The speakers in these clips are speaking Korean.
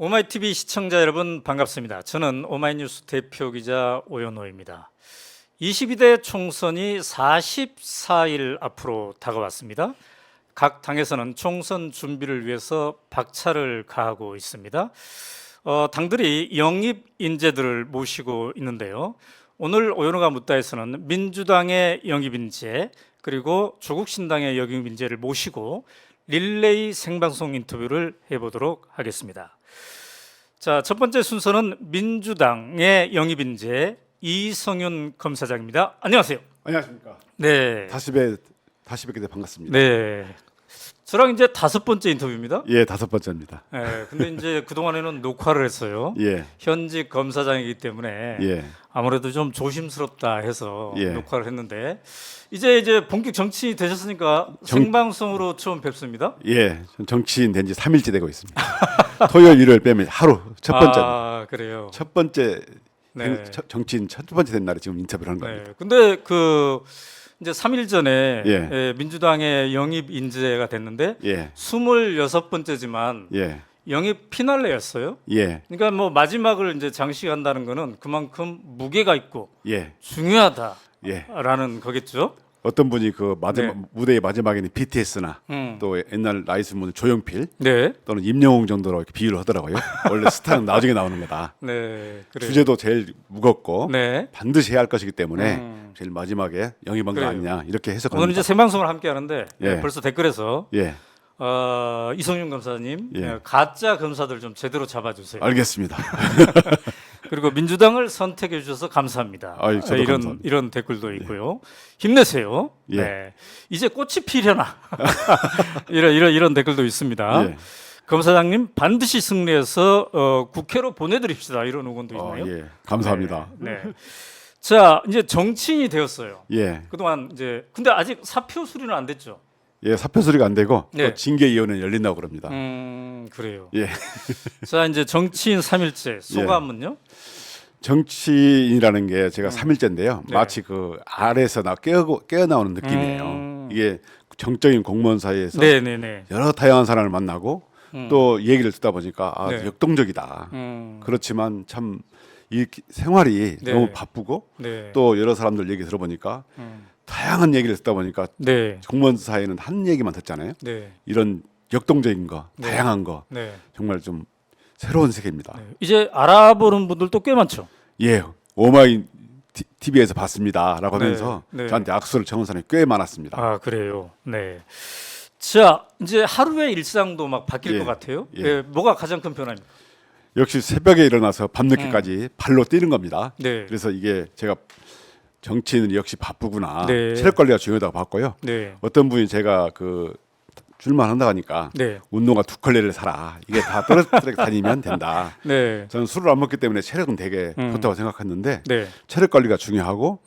오마이TV 시청자 여러분 반갑습니다. 저는 오마이뉴스 대표기자 오연호입니다. 22대 총선이 44일 앞으로 다가왔습니다. 각 당에서는 총선 준비를 위해서 박차를 가하고 있습니다. 당들이 영입 인재들을 모시고 있는데요. 오늘 오연호가 묻다에서는 민주당의 영입 인재 그리고 조국신당의 영입 인재를 모시고 릴레이 생방송 인터뷰를 해보도록 하겠습니다. 자, 첫 번째 순서는 민주당의 영입 인재 이성윤 검사장입니다. 안녕하세요. 안녕하십니까. 네. 다시 뵙게 돼 반갑습니다. 네. 저랑 이제 다섯 번째 인터뷰입니다. 예, 다섯 번째입니다. 네. 근데 이제 그 동안에는 녹화를 했어요. 예, 현직 검사장이기 때문에 예, 아무래도 좀 조심스럽다 해서 예. 녹화를 했는데 이제 본격 정치인이 되셨으니까 생방송으로 처음 뵙습니다. 예. 전 정치인 된 지 3일째 되고 있습니다. 토요일, 일요일 빼면 하루 첫 번째. 아, 그래요. 첫 번째 네. 정치인 첫 번째 된 날에 지금 인터뷰를 하는 겁니다. 네. 근데 그 이제 3일 전에 예. 민주당의 영입 인재가 됐는데 예, 26번째지만 예, 영입 피날레였어요. 예, 그러니까 뭐 마지막을 이제 장식한다는 거는 그만큼 무게가 있고 예, 중요하다라는 예. 거겠죠. 어떤 분이 그 마지막 네. 무대의 마지막에는 BTS나 음. 또 옛날 나이스 분은 조용필 네. 또는 임영웅 정도로 이렇게 비유를 하더라고요. 원래 스타는 나중에 나오는 거다. 네. 그래요. 주제도 제일 무겁고 네. 반드시 해야 할 것이기 때문에 음. 제일 마지막에 영입한 거 그래요. 아니냐 이렇게 오늘 해석합니다. 이제 생방송을 함께 하는데 예. 벌써 댓글에서 예, 이성윤 검사님 예. 가짜 검사들 좀 제대로 잡아주세요. 알겠습니다. 그리고 민주당을 선택해 주셔서 감사합니다. 아유, 저도 이런 감사합니다. 이런 댓글도 있고요. 힘내세요. 예. 네. 이제 꽃이 피려나 이런 댓글도 있습니다. 예. 검사장님 반드시 승리해서 국회로 보내드립시다. 이런 의견도 있네요. 예, 감사합니다. 네. 네. 자, 이제 정치인이 되었어요. 예, 그동안 이제 근데 아직 사표 수리는 안 됐죠. 예, 사표 수리가 안 되고 네. 또 징계위원회 열린다고 그럽니다. 그래요. 예, 자, 이제 정치인 3일째 소감은요? 정치인이라는 게 제가 3일째인데요. 네. 마치 그 알에서 깨어나오는 느낌이에요. 이게 정적인 공무원 사이에서 네네네. 여러 다양한 사람을 만나고 또 얘기를 듣다 보니까 네. 역동적이다. 그렇지만 참 이 생활이 네. 너무 바쁘고 네. 또 여러 사람들 얘기 들어보니까 다양한 얘기를 듣다 보니까 네. 공무원 사이에는 한 얘기만 듣잖아요. 네. 이런 역동적인 거, 네. 다양한 거 네. 정말 좀 새로운 세계입니다. 네. 이제 알아보는 분들도 꽤 많죠. 예, 오마이 TV에서 봤습니다라고 네. 하면서 네. 저한테 악수를 청한 사람이 꽤 많았습니다. 아, 그래요. 네. 자, 이제 하루의 일상도 막 바뀔 예. 것 같아요. 예. 예. 뭐가 가장 큰 변화입니까? 역시 새벽에 일어나서 밤늦게까지 발로 뛰는 겁니다. 네. 그래서 이게 제가 정치인은 역시 바쁘구나. 네. 체력 관리가 중요하다고 봤고요. 네. 어떤 분이 제가 그 줄만 한다 하니까 네. 운동화 2컬레를 사라. 이게 다 떨어뜨려 다니면 된다. 네. 저는 술을 안 먹기 때문에 체력은 되게 좋다고 생각했는데 네. 체력 관리가 중요하고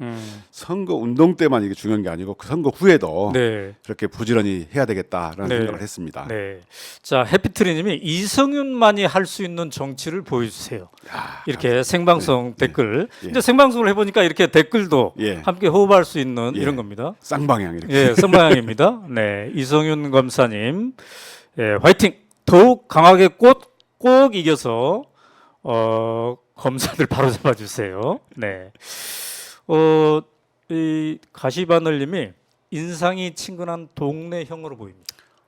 선거 운동 때만 이게 중요한 게 아니고 그 선거 후에도 네. 저렇게 부지런히 해야 되겠다라는 네. 생각을 했습니다. 네. 자, 해피트리님이 이성윤만이 할 수 있는 정치를 보여주세요. 이렇게 생방송 댓글. 예. 이제 생방송을 해보니까 이렇게 댓글도 예. 함께 호흡할 수 있는 예. 이런 겁니다. 쌍방향 이렇게. 예, 선방향입니다. 네, 이성윤 검사님, 예, 화이팅! 더욱 강하게 꼭 이겨서 검사들 바로 잡아주세요. 네, 이 가시바늘님이 인상이 친근한 동네 형으로 보입니다.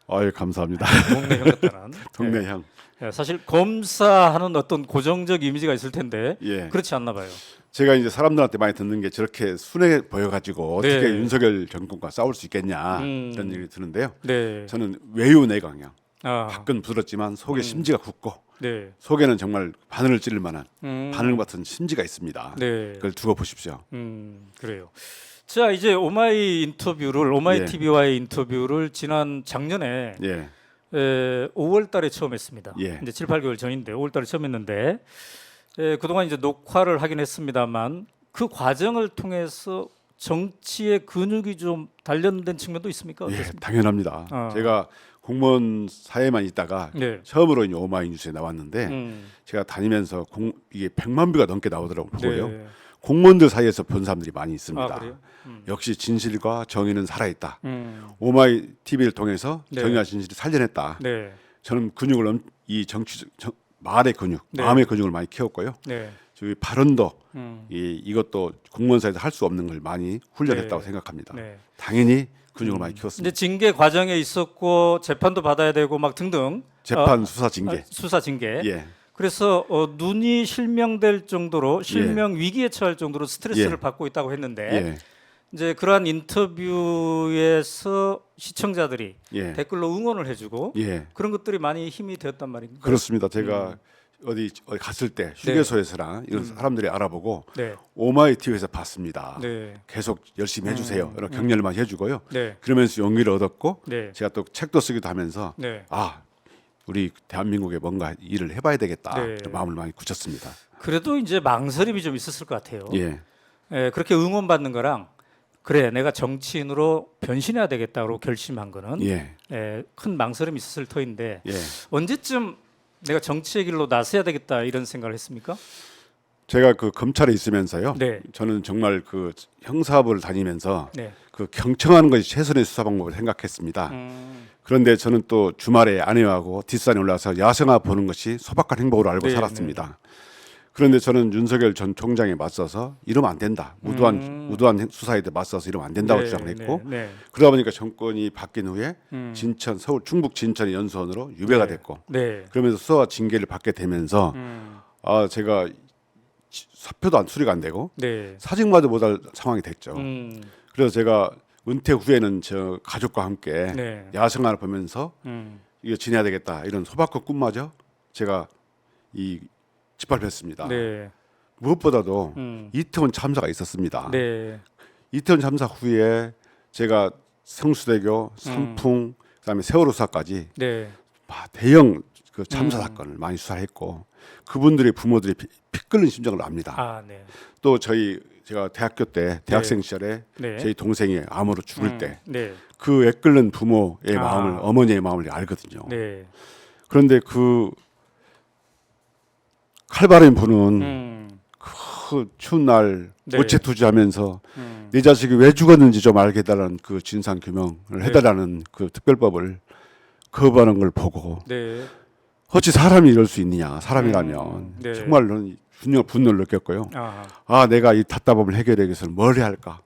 아유 감사합니다. 동네 형 같다는. 동네향. 예, 사실 검사하는 어떤 고정적 이미지가 있을 텐데 예. 그렇지 않나 봐요. 제가 이제 사람들한테 많이 듣는 게 저렇게 순해 보여가지고 네. 어떻게 윤석열 정권과 싸울 수 있겠냐 이런 얘기 드는데요. 네, 저는 외유 내강형. 아, 밖은 부드럽지만 속에 심지가 굳고 네, 속에는 정말 바늘을 찌를 만한 바늘 음, 같은 심지가 있습니다. 네. 그걸 두고 보십시오. 그래요. 자, 이제 오마이 예. TV와의 인터뷰를 지난 작년에 예, 5월달에 처음 했습니다. 예. 이제 7, 8개월 전인데 5월달에 처음 했는데 그동안 이제 녹화를 하긴 했습니다만 그 과정을 통해서 정치의 근육이 좀 단련된 측면도 있습니까? 예, 어떻습니까? 당연합니다. 어. 제가 공무원 사회만 있다가 네. 처음으로 이제 오마이뉴스에 나왔는데 제가 다니면서 이게 100만 뷰가 넘게 나오더라고요. 보고요. 네. 공무원들 사이에서 본 사람들이 많이 있습니다. 아, 그래요? 역시 진실과 정의는 살아있다. 음. 오마이 TV를 통해서 네. 정의와 진실을 살려냈다. 네. 저는 근육을 이 정치 말의 근육, 네. 마음의 근육을 많이 키웠고요. 네. 저희 발언도 음. 이것도 공무원사에서 할 수 없는 걸 많이 훈련했다고 네. 생각합니다. 네. 당연히 근육을 많이 키웠습니다. 이제 징계 과정에 있었고 재판도 받아야 되고 막 등등 재판, 수사, 징계. 수사 징계. 예, 그래서 눈이 실명될 정도로 실명 위기에 처할 정도로 스트레스를 예. 받고 있다고 했는데 예, 이제 그러한 인터뷰에서 시청자들이 예, 댓글로 응원을 해주고 예. 그런 것들이 많이 힘이 되었단 말입니다. 그렇습니다. 제가 어디 갔을 때 휴게소에서나 이런 사람들이 알아보고 네, 오마이 TV에서 봤습니다. 네, 계속 열심히 해주세요. 이런 격려를 많이 해주고요. 네, 그러면서 용기를 얻었고 네, 제가 또 책도 쓰기도 하면서 네. 아 우리 대한민국에 뭔가 일을 해봐야 되겠다 네. 이런 마음을 많이 굳혔습니다. 그래도 이제 망설임이 좀 있었을 것 같아요. 예, 그렇게 응원받는 거랑 그래 내가 정치인으로 변신해야 되겠다고 결심한 거는 예, 큰 망설임이 있었을 터인데 예. 언제쯤 내가 정치의 길로 나서야 되겠다 이런 생각을 했습니까? 제가 그 검찰에 있으면서요. 네, 저는 정말 그 형사부를 다니면서 네, 그 경청하는 것이 최선의 수사 방법을 생각했습니다. 그런데 저는 또 주말에 아내하고 뒷산에 올라서 야생화 보는 것이 소박한 행복으로 알고 네, 살았습니다. 그런데 저는 윤석열 전 총장에 맞서서 이러면 안 된다. 무도한 수사에 맞서서 이러면 안 된다고 네, 주장을 했고 네, 네, 그러다 보니까 정권이 바뀐 후에 진천, 서울, 충북 진천의 연수원으로 유배가 됐고 네, 그러면서 수사와 징계를 받게 되면서 아 제가 사표도 수리가 안 되고 네, 사직마도 못할 상황이 됐죠. 음, 그래서 제가 은퇴 후에는 저 가족과 함께 네, 야생화를 보면서 음, 이거 지내야 되겠다 이런 소박한 꿈마저 제가 이 짓밟혔습니다. 네, 무엇보다도 음, 이태원 참사가 있었습니다. 네, 이태원 참사 후에 제가 성수대교, 삼풍, 그다음에 세월호 수사까지 네, 대형 그 참사 사건을 많이 수사했고 그분들의 부모들이 피 끓는 심정을 압니다. 아, 네, 또 제가 대학교 때 대학생 시절에 네, 저희 동생이 암으로 죽을 때 네, 그 애끓는 부모의 아. 마음을 어머니의 마음을 알거든요. 네, 그런데 그 칼바람 부는 그 추운 날 네. 어체투지하면서 내 자식이 왜 죽었는지 좀 알게 해달라는 그 진상 규명을 해달라는 그 특별법을 거부하는 걸 보고 네, 어찌 사람이 이럴 수 있느냐 사람이라면 네. 정말 분노를 느꼈고요. 아, 아 내가 이 답답함을 해결하기 위해서는 뭘 해야 할까?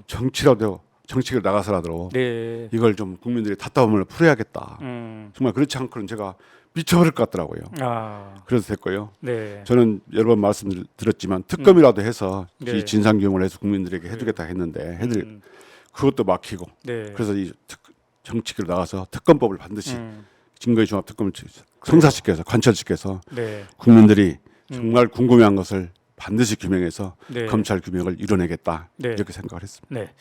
정치를 나가서라도 네, 이걸 좀 국민들의 답답함을 풀어야겠다. 정말 그렇지 않고는 제가 미쳐버릴 것 같더라고요. 아, 그래서 됐고요. 네, 저는 여러 번 말씀드렸지만 특검이라도 해서 네. 이 진상규명을 해서 국민들에게 해주겠다 했는데 그것도 막히고 네, 그래서 이 정치계로 나가서 특검법을 반드시 음, 증거의 종합 특검을 성사시켜서 관철시켜서 네, 국민들이 정말 궁금해한 것을 반드시 규명해서 네. 검찰 규명을 이뤄내겠다 네. 이렇게 생각을 했습니다. 네.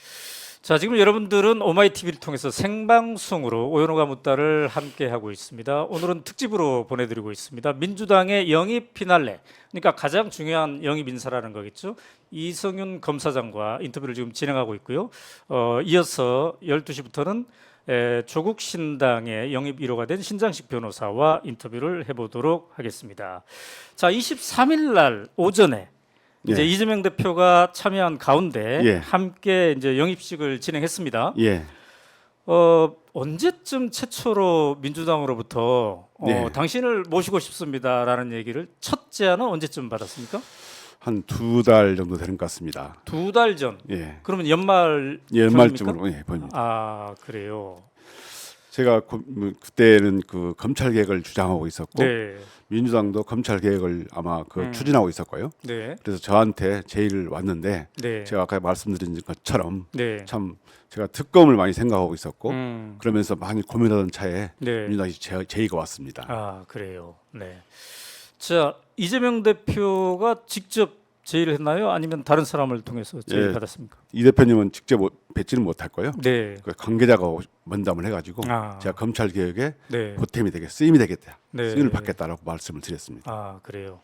자, 지금 여러분들은 오마이 TV를 통해서 생방송으로 오연호가 묻다를 함께 하고 있습니다. 오늘은 특집으로 보내드리고 있습니다. 민주당의 영입 피날레, 그러니까 가장 중요한 영입 인사라는 거겠죠. 이성윤 검사장과 인터뷰를 지금 진행하고 있고요. 이어서 12시부터는 조국 신당의 영입 1호가 된 신장식 변호사와 인터뷰를 해보도록 하겠습니다. 자, 23일 날 오전에 이제 예. 이재명 대표가 참여한 가운데 예. 함께 이제 영입식을 진행했습니다. 예, 언제쯤 최초로 민주당으로부터 예. 당신을 모시고 싶습니다라는 얘기를 첫 제안은 언제쯤 받았습니까? 한 2달 정도 되는 것 같습니다. 2달 전. 예, 그러면 연말 연말쯤으로 보입니다. 아, 그래요. 제가 그때는 그 검찰 개혁을 주장하고 있었고 네. 민주당도 검찰 개혁을 아마 추진하고 있었고요. 네. 그래서 저한테 제의를 왔는데 네. 제가 아까 말씀드린 것처럼 네. 참 제가 특검을 많이 생각하고 있었고 음. 그러면서 많이 고민하던 차에 네. 민주당이 제의가 왔습니다. 아, 그래요. 네. 자, 이재명 대표가 직접 제의를 했나요? 아니면 다른 사람을 통해서 제의를 예. 받았습니까? 이 대표님은 직접 뵙지는 못할 거예요. 네. 그 관계자가 면담을 해가지고 아. 제가 검찰 개혁에 네. 보탬이 쓰임이 되겠다, 네. 쓰임을 받겠다라고 말씀을 드렸습니다. 아, 그래요.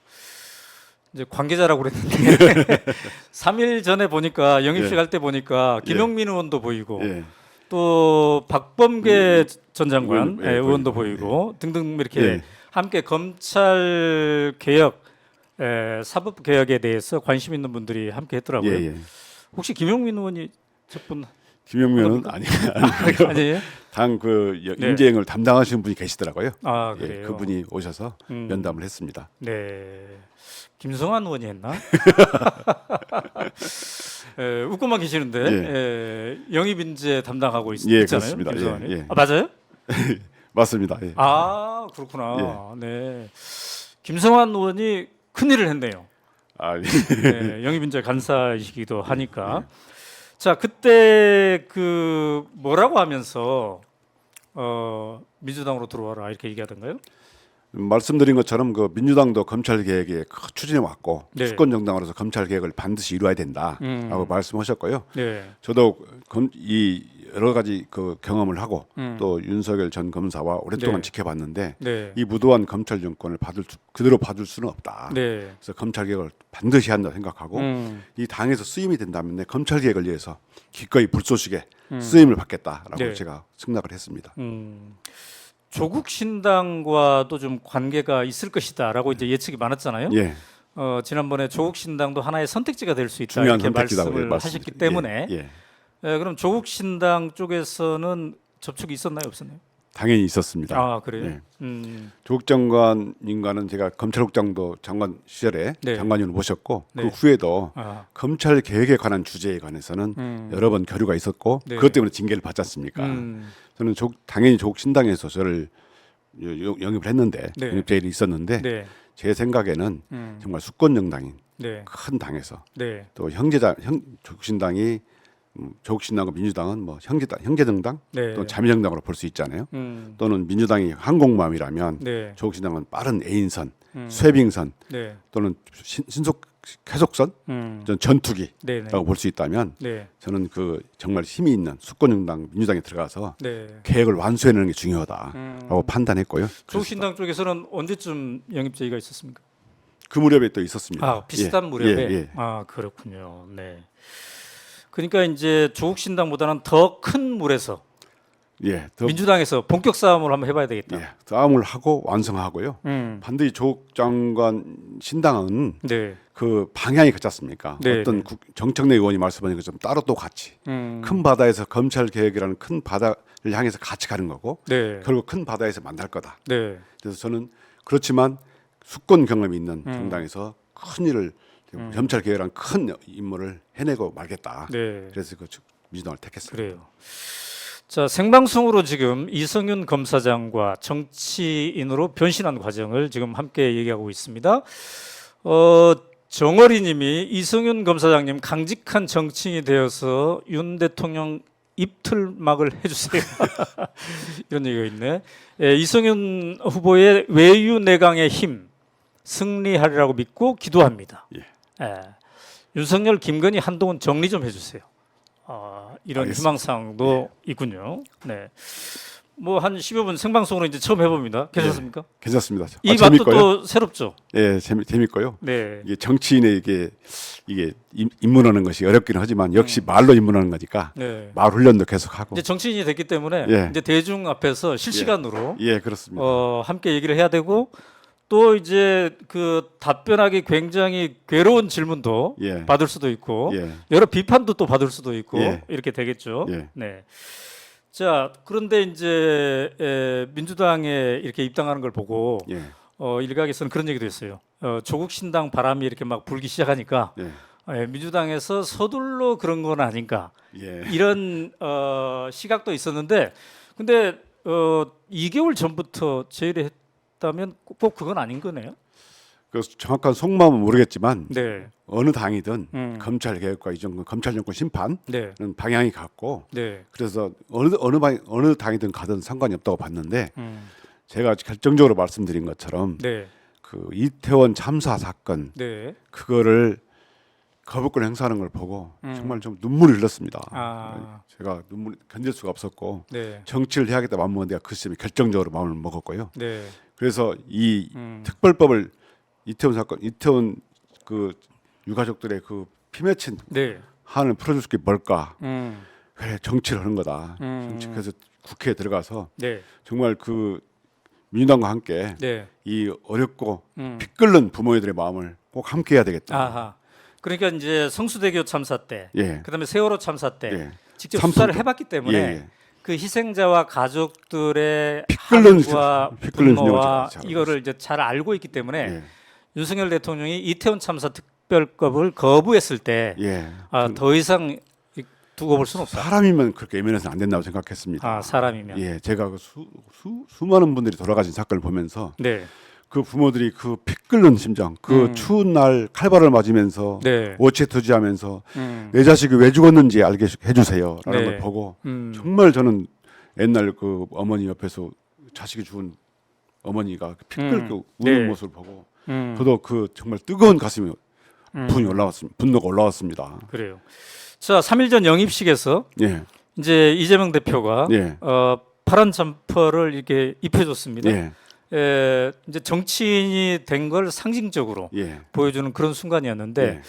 이제 관계자라고 그랬는데 3일 전에 보니까 영입식 예. 할 때 보니까 김용민 의원도 보이고 예, 또 박범계 전 장관 의원, 예, 의원도 보이고, 보이고 등등 이렇게 예. 함께 검찰 개혁, 사법 개혁에 대해서 관심 있는 분들이 함께 했더라고요. 예, 예. 혹시 김용민 의원이 저분 김영면은 아니고요. 아니에요? 당 그 네. 인재행을 담당하시는 분이 계시더라고요. 아 예, 그래요. 그분이 오셔서 면담을 했습니다. 네. 김성환 의원이 했나? 웃고만 계시는데 영입 인재 담당하고 예, 있잖아요. 그렇습니다. 김성환이. 예, 예. 아 맞아요? 맞습니다. 예. 아 그렇구나. 네. 김성환 의원이 큰 일을 했네요. 아, 예. 네, 영입 인재 간사이시기도 하니까. 자 그때 그 뭐라고 하면서 민주당으로 들어와라 이렇게 얘기하던가요? 말씀드린 것처럼 그 민주당도 검찰 개혁에 추진해 왔고 네. 수권 정당으로서 검찰 개혁을 반드시 이루어야 된다라고 말씀하셨고요. 네. 저도 이 여러 가지 그 경험을 하고 또 윤석열 전 검사와 오랫동안 네. 지켜봤는데 네. 이 무도한 검찰 정권을 그대로 받을 수는 없다. 네. 그래서 검찰 개혁을 반드시 한다 생각하고 이 당에서 쓰임이 된다면 내 검찰 개혁을 위해서 기꺼이 불쏘시개 쓰임을 받겠다라고 네. 제가 승낙을 했습니다. 조국 신당과도 좀 관계가 있을 것이다라고 이제 예측이 많았잖아요. 예, 지난번에 조국 신당도 하나의 선택지가 될 수 있다 중요한 이렇게 선택지라고 말씀을 맞습니다. 하셨기 때문에 예, 예. 그럼 조국 신당 쪽에서는 접촉이 있었나요, 없었나요? 당연히 있었습니다. 아 그래요? 네. 조국 장관님과는 제가 검찰국장도 장관 시절에 네. 장관님을 모셨고 네. 그 후에도 아, 검찰 개혁에 관한 주제에 관해서는 여러 번 교류가 있었고 네. 그것 때문에 징계를 받지 않습니까? 저는 당연히 조국 신당에서 저를 영입을 했는데 네. 영입 제의도 있었는데 네, 제 생각에는 정말 수권 정당인 네, 큰 당에서 네, 또 조국 신당이 조국 신당과 민주당은 뭐 형제 정당 네. 또 자매 정당으로 볼 수 있잖아요. 음, 또는 민주당이 항공모함이라면 네, 조국 신당은 빠른 애인선, 쇄빙선 네, 또는 신속 쾌속선, 전 전투기라고 네, 네, 볼 수 있다면 네, 저는 그 정말 힘이 있는 수권 정당 민주당에 들어가서 네. 계획을 완수해내는 게 중요하다라고 판단했고요. 조국 신당 쪽에서는 언제쯤 영입 제의가 있었습니까? 그 무렵에 또 있었습니다. 아 비슷한 예, 무렵에. 예, 예. 아 그렇군요. 네. 그러니까 이제 조국 신당보다는 더 큰 물에서 예, 더 민주당에서 본격 싸움을 한번 해봐야 되겠다. 싸움을 하고 완성하고요. 반드시 조국 장관 신당은 네. 그 방향이 같지 않습니까? 네, 어떤 네. 정청래 의원이 말씀하신 것처럼 따로 또 같이 큰 바다에서 검찰 개혁이라는 큰 바다를 향해서 같이 가는 거고 네. 결국 큰 바다에서 만날 거다. 네. 그래서 저는 그렇지만 수권 경험이 있는 정당에서 큰 일을 검찰 개혁이라는 큰 임무를 해내고 말겠다. 네. 그래서 그 민주당을 택했습니다. 그래요. 자 생방송으로 지금 이성윤 검사장과 정치인으로 변신한 과정을 지금 함께 얘기하고 있습니다. 정어리님이 이성윤 검사장님 강직한 정치인이 되어서 윤 대통령 입틀막을 해주세요. 이런 얘기가 있네. 예, 이성윤 후보의 외유 내강의 힘 승리하리라고 믿고 기도합니다. 예. 예. 윤석열, 김건희, 한동훈 정리 좀 해주세요. 이런 알겠습니다. 희망사항도 있군요. 네. 뭐 한 10여 분 생방송으로 이제 처음 해봅니다. 괜찮습니까? 괜찮습니다. 이 맛도 재밌고요. 또 새롭죠. 예, 재밌고요. 네. 이게 정치인에게 이게 입문하는 것이 어렵기는 하지만 역시 말로 입문하는 거니까 네. 말 훈련도 계속하고. 이제 정치인이 됐기 때문에 예. 이제 대중 앞에서 실시간으로 예, 그렇습니다. 함께 얘기를 해야 되고 또 이제 그 답변하기 굉장히 괴로운 질문도 예. 받을 수도 있고 예. 여러 비판도 또 받을 수도 있고 예. 이렇게 되겠죠. 예. 네. 자 그런데 이제 민주당에 이렇게 입당하는 걸 보고 예. 일각에서는 그런 얘기도 했어요. 조국 신당 바람이 이렇게 막 불기 시작하니까 예. 민주당에서 서둘러 그런 건 아닌가 예. 이런 시각도 있었는데 근데 2개월 전부터 제의를 했다면 꼭 그건 아닌 거네요. 그 정확한 속마음은 모르겠지만 네. 어느 당이든 검찰 개혁과 이전 검찰 정권 심판은 네. 방향이 같고 네. 그래서 어느 당이든 가든 상관이 없다고 봤는데 제가 결정적으로 말씀드린 것처럼 네. 그 이태원 참사 사건 네. 그거를 거부권 행사하는 걸 보고 정말 좀 눈물이 흘렀습니다. 아. 제가 눈물 견딜 수가 없었고 네. 정치를 해야겠다 마음먹은 내가 그 시점에 결정적으로 마음을 먹었고요. 네. 그래서 이 특별법을 이태원 그 유가족들의 그 피맺힌 네. 한을 풀어줄 게 뭘까? 음. 그래 정치를 하는 거다. 그래서 국회에 들어가서 네. 정말 그 민주당과 함께 네. 이 어렵고 피 끓는 부모들의 마음을 꼭 함께 해야 되겠다. 아하. 그러니까 이제 성수대교 참사 때, 예. 그다음에 세월호 참사 때, 예. 직접 삼촌도- 수사를 해봤기 때문에 예. 그 희생자와 가족들의 피 한과 끓는 분노와 잘 알고 이거를 이제 잘 알고 있기 때문에 예. 윤석열 대통령이 이태원 참사 특별법을 거부했을 때 예. 더 이상 두고 볼 수는 없다. 사람이면 그렇게 예민해서는 안 된다고 생각했습니다. 사람이면. 예, 제가 그 수많은 분들이 돌아가신 사건을 보면서 네. 그 부모들이 그 피 끓는 심정, 그 추운 날 칼발을 맞으면서 네. 오체투지하면서 내 자식이 왜 죽었는지 알게 해주세요라는 네. 걸 보고 정말 저는 옛날 그 어머니 옆에서 자식이 죽은 어머니가 피 끓고 우는 네. 모습을 보고 저도 그 정말 뜨거운 가슴이 분노가 올라왔습니다. 그래요. 자, 3일 전 영입식에서 예, 이제 이재명 대표가 예, 파란 점퍼를 이렇게 입혀줬습니다. 예, 이제 정치인이 된 걸 상징적으로 예. 보여주는 그런 순간이었는데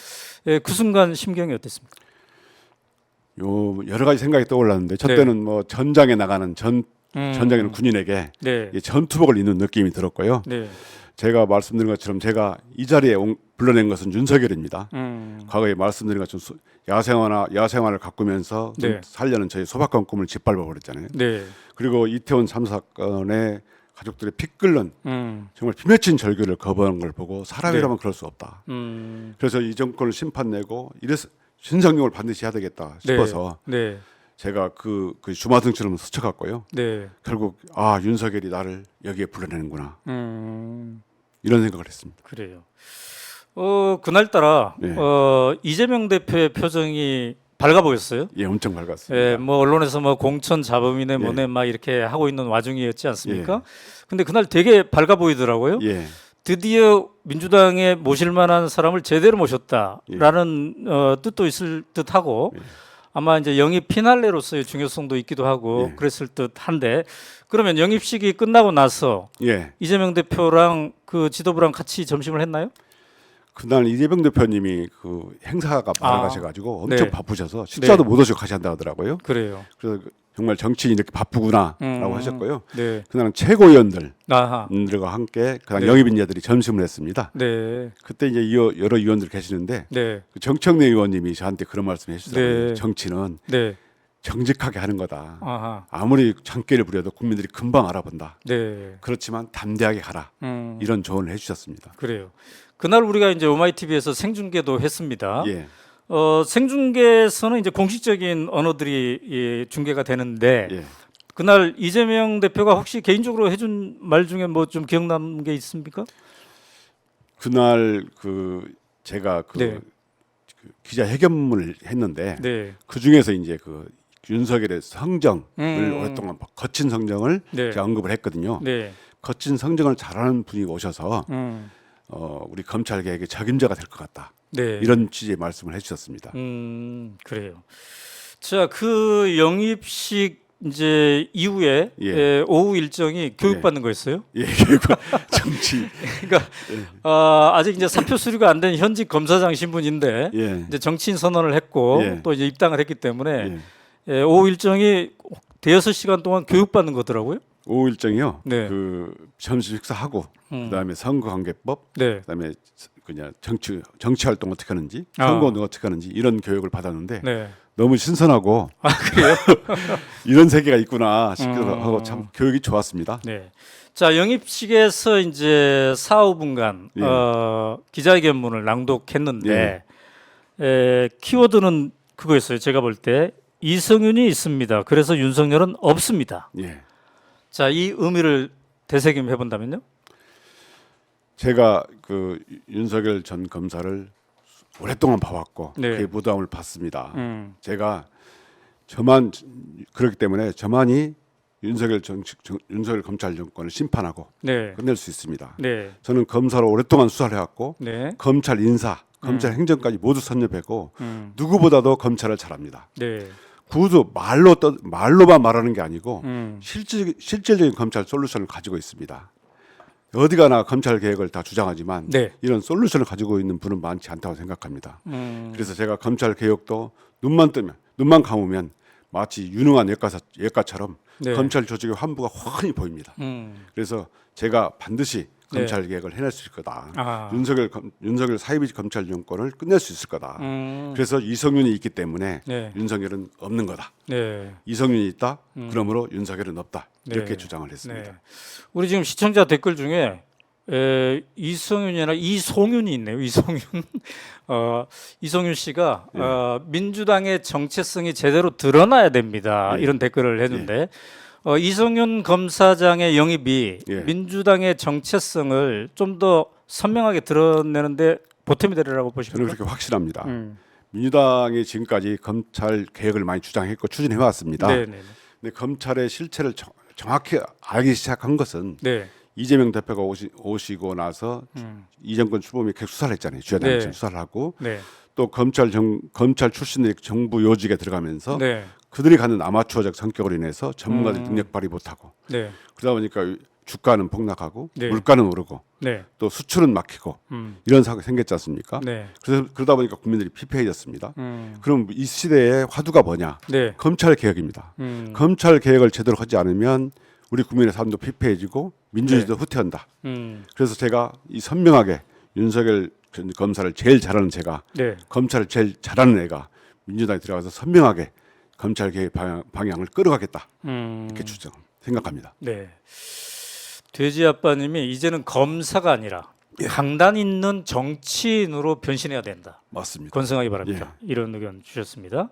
예. 그 순간 심경이 어땠습니까? 요 여러 가지 생각이 떠올랐는데 첫 네. 때는 뭐 전장에 나가는 전장에는 군인에게 네, 이 전투복을 입는 느낌이 들었고요. 네, 제가 말씀드린 것처럼 제가 이 자리에 불러낸 것은 윤석열입니다. 과거에 말씀드린 것처럼 야생화를 가꾸면서 좀 네. 살려는 저희 소박한 꿈을 짓밟아 버렸잖아요. 네, 그리고 이태원 참사 사건에 가족들의 피 끓는 정말 피 맺힌 절규를 거부하는 걸 보고 사람이라면 그럴 수 없다. 그래서 이 정권을 심판내고 이래서 신성용을 반드시 해야 되겠다 싶어서 네, 제가 그 주마등처럼 스쳐갔고요. 네, 결국 윤석열이 나를 여기에 불러내는구나 이런 생각을 했습니다. 그래요. 그날따라 네. 이재명 대표의 표정이 밝아 보였어요. 예, 엄청 밝았습니다. 예, 뭐 언론에서 뭐 공천 잡음이네 예. 뭐네 막 이렇게 하고 있는 와중이었지 않습니까? 근데 그날 되게 밝아 보이더라고요. 예, 드디어 민주당에 모실 만한 사람을 제대로 모셨다라는 뜻도 있을 듯하고 아마 이제 영입 피날레로서의 중요성도 있기도 하고 예. 그랬을 듯한데 그러면 영입식이 끝나고 나서 예. 이재명 대표랑 그 지도부랑 같이 점심을 했나요? 그날 이재명 대표님이 그 행사가 많아가셔가지고 엄청 네. 바쁘셔서 식사도 네. 못 오시고 가신다 하더라고요. 그래요. 그래서 정말 정치인이 이렇게 바쁘구나라고 하셨고요. 네. 그날은 최고위원들과 아하. 함께 그날 네. 영입인자들이 점심을 했습니다. 네. 그때 이제 여러 위원들 계시는데 네. 그 정청래 의원님이 저한테 그런 말씀 해주시더라고요. 네. 정치는 네. 정직하게 하는 거다. 아하. 아무리 장기를 부려도 국민들이 금방 알아본다. 네. 그렇지만 담대하게 가라. 이런 조언을 해주셨습니다. 그래요. 그날 우리가 이제 오마이TV에서 생중계도 했습니다. 예, 생중계에서는 이제 공식적인 언어들이 중계가 되는데 예. 그날 이재명 대표가 혹시 개인적으로 해준 말 중에 뭐 좀 기억나는 게 있습니까? 그날 제가 네. 기자회견문을 했는데 네. 그 중에서 이제 윤석열의 성정을 음. 오랫동안 거친 성정을 네. 제가 언급을 했거든요. 네. 거친 성정을 잘하는 분이 오셔서 우리 검찰 개혁의 적임자가 될 것 같다. 네. 이런 취지의 말씀을 해주셨습니다. 그래요. 자, 그 영입식 이제 이후에 예. 오후 일정이 교육받는 거였어요? 예, 그리고 정치. 그러니까 아직 이제 사표 수리가 안 된 현직 검사장 신분인데 예, 이제 정치인 선언을 했고 예. 또 이제 입당을 했기 때문에 예. 오후 일정이 대여섯 시간 동안 교육받는 거더라고요. 오후 일정이요. 네. 그 점심 식사하고 그다음에 선거관계법, 네. 그다음에 그냥 정치 활동 어떻게 하는지, 아. 선거는 어떻게 하는지 이런 교육을 받았는데 네. 너무 신선하고 그래요? 이런 세계가 있구나 싶기도 하고 참 교육이 좋았습니다. 네. 자, 영입식에서 이제 4, 5분간 예. 기자회견문을 낭독했는데 키워드는 그거였어요. 제가 볼 때 이성윤이 있습니다. 그래서 윤석열은 없습니다. 예. 자, 이 의미를 되새김해 본다면요? 제가 윤석열 전 검사를 오랫동안 봐왔고 네. 그의 무덤을 봤습니다. 제가 그렇기 때문에 저만이 윤석열 검찰 정권을 심판하고 네. 끝낼 수 있습니다. 네. 저는 검사로 오랫동안 수사를 해왔고 네. 검찰 인사, 검찰 행정까지 모두 선접했고 누구보다도 검찰을 잘합니다. 네. 구도 말로만 말하는 게 아니고 음. 실질적인 검찰 솔루션을 가지고 있습니다. 어디 가나 검찰 개혁을 다 주장하지만 네. 이런 솔루션을 가지고 있는 분은 많지 않다고 생각합니다. 그래서 제가 검찰 개혁도 눈만 감으면 마치 유능한 예가처럼 네. 검찰 조직의 환부가 훤히 보입니다. 그래서 제가 반드시 검찰 개혁을 해낼 수 있을 거다. 아. 윤석열 사이비 검찰 정권을 끝낼 수 있을 거다. 그래서 이성윤이 있기 때문에 네. 윤석열은 없는 거다. 네. 이성윤이 있다. 그러므로 윤석열은 없다. 이렇게 네. 주장을 했습니다. 네. 우리 지금 시청자 댓글 중에 이성윤이나 이송윤이 있네요. 이송윤. 이송윤 씨가 민주당의 정체성이 제대로 드러나야 됩니다. 이런 댓글을 했는데 이성윤 검사장의 영입이 민주당의 정체성을 좀 더 선명하게 드러내는데 보탬이 되리라고 저는 보십니까? 그렇게 확신합니다. 민주당이 지금까지 검찰 개혁을 많이 주장했고 추진해 왔습니다. 네네. 근데 검찰의 실체를 정확히 알기 시작한 것은 네. 이재명 대표가 오시고 나서 이 정권 출범이 계속 수사를 했잖아요. 주야당 네. 수사를 하고 네. 또 검찰 출신들이 정부 요직에 들어가면서 네. 그들이 갖는 아마추어적 성격으로 인해서 전문가들 능력 발휘 못하고 네. 그러다 보니까 주가는 폭락하고 네. 물가는 오르고 네. 또 수출은 막히고 이런 사고가 생겼지 않습니까? 네. 그래서 그러다 보니까 국민들이 피폐해졌습니다. 그럼 이 시대의 화두가 뭐냐? 네. 검찰 개혁입니다. 검찰 개혁을 제대로 하지 않으면 우리 국민의 삶도 피폐해지고 민주주의도 후퇴한다. 그래서 제가 이 선명하게 윤석열 검사를 제일 잘하는 제가 네. 검찰을 제일 잘하는 애가 민주당에 들어가서 선명하게 검찰 개혁 방향을 끌어가겠다. 이렇게 생각합니다. 네. 돼지 아빠님이 이제는 검사가 아니라 강단 있는 정치인으로 변신해야 된다. 맞습니다. 건승하기 바랍니다. 이런 의견 주셨습니다.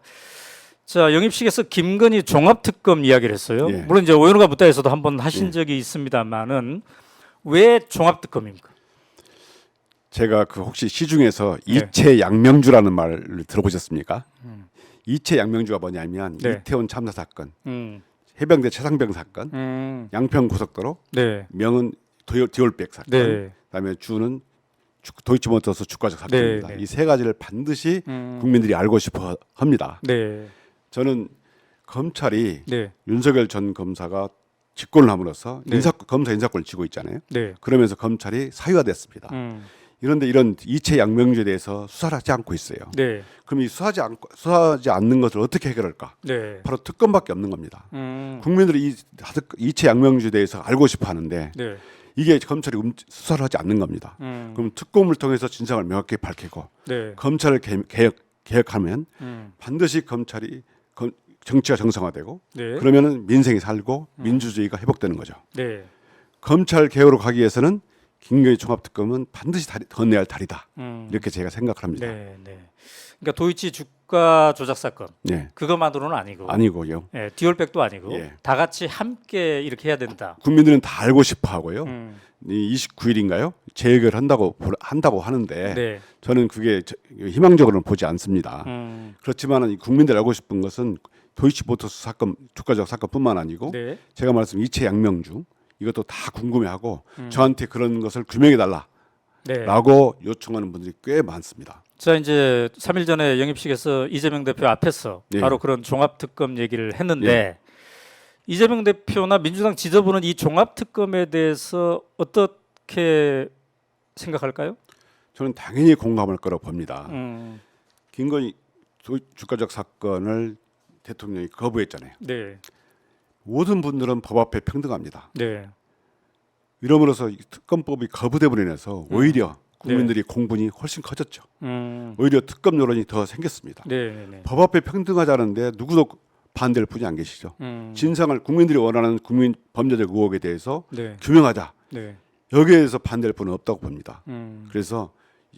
자, 영입식에서 김건희 종합특검 이야기를 했어요. 물론 이제 오연우가 묻다에서도 한번 하신 적이 있습니다만은 왜 종합특검입니까? 제가 그 혹시 시중에서 이채 양명주라는 말을 들어보셨습니까? 이채 양명주가 뭐냐면 이태원 참사 사건, 해병대 최상병 사건, 양평 고속도로, 명은 디올백 사건, 그다음에 주는 도이치모터스 주가적 사건입니다. 이 세 가지를 반드시 국민들이 알고 싶어 합니다. 저는 검찰이 윤석열 전 검사가 집권을 함으로써 검사 인사권을 쥐고 있잖아요. 그러면서 검찰이 사유화됐습니다. 그런데 이런 이채 양명주에 대해서 수사를 하지 않고 있어요. 그럼 이 수사하지 않는 것을 어떻게 해결할까? 바로 특검밖에 없는 겁니다. 국민들이 이채 양명주에 대해서 알고 싶어 하는데 이게 검찰이 수사를 하지 않는 겁니다. 그럼 특검을 통해서 진상을 명확히 밝히고 검찰을 개혁하면 반드시 검찰이 정치가 정상화되고 그러면은 민생이 살고 민주주의가 회복되는 거죠. 검찰 개혁으로 가기 위해서는 김건희 종합특검은 반드시 건너야 할 다리다. 이렇게 제가 생각을 합니다. 그러니까 도이치 주가 조작 사건 그것만으로는 아니고요. 디올백도 아니고 다 같이 함께 이렇게 해야 된다. 국민들은 다 알고 싶어하고요. 29일인가요? 재해결 한다고 하는데 저는 그게 희망적으로는 보지 않습니다. 그렇지만 국민들 알고 싶은 것은 도이치모터스 사건 주가적 사건뿐만 아니고 제가 말씀 이채 양명주 이것도 다 궁금해하고 저한테 그런 것을 규명해 달라라고 요청하는 분들이 꽤 많습니다. 자, 이제 3일 전에 영입식에서 이재명 대표 앞에서 바로 그런 종합특검 얘기를 했는데 이재명 대표나 민주당 지도부는 이 종합특검에 대해서 어떻게 생각할까요? 저는 당연히 공감할 거라고 봅니다. 김건희 주가적 사건을 대통령이 거부했잖아요. 모든 분들은 법 앞에 평등합니다. 이러므로서 특검법이 거부됨으로 인해서 오히려 국민들이 공분이 훨씬 커졌죠. 오히려 특검 여론이 더 생겼습니다. 법 앞에 평등하자는데 누구도 반대를 분이 안 계시죠. 진상을 국민들이 원하는 국민 범죄적 의혹에 대해서 규명하자. 여기에 대해서 반대할 분은 없다고 봅니다. 그래서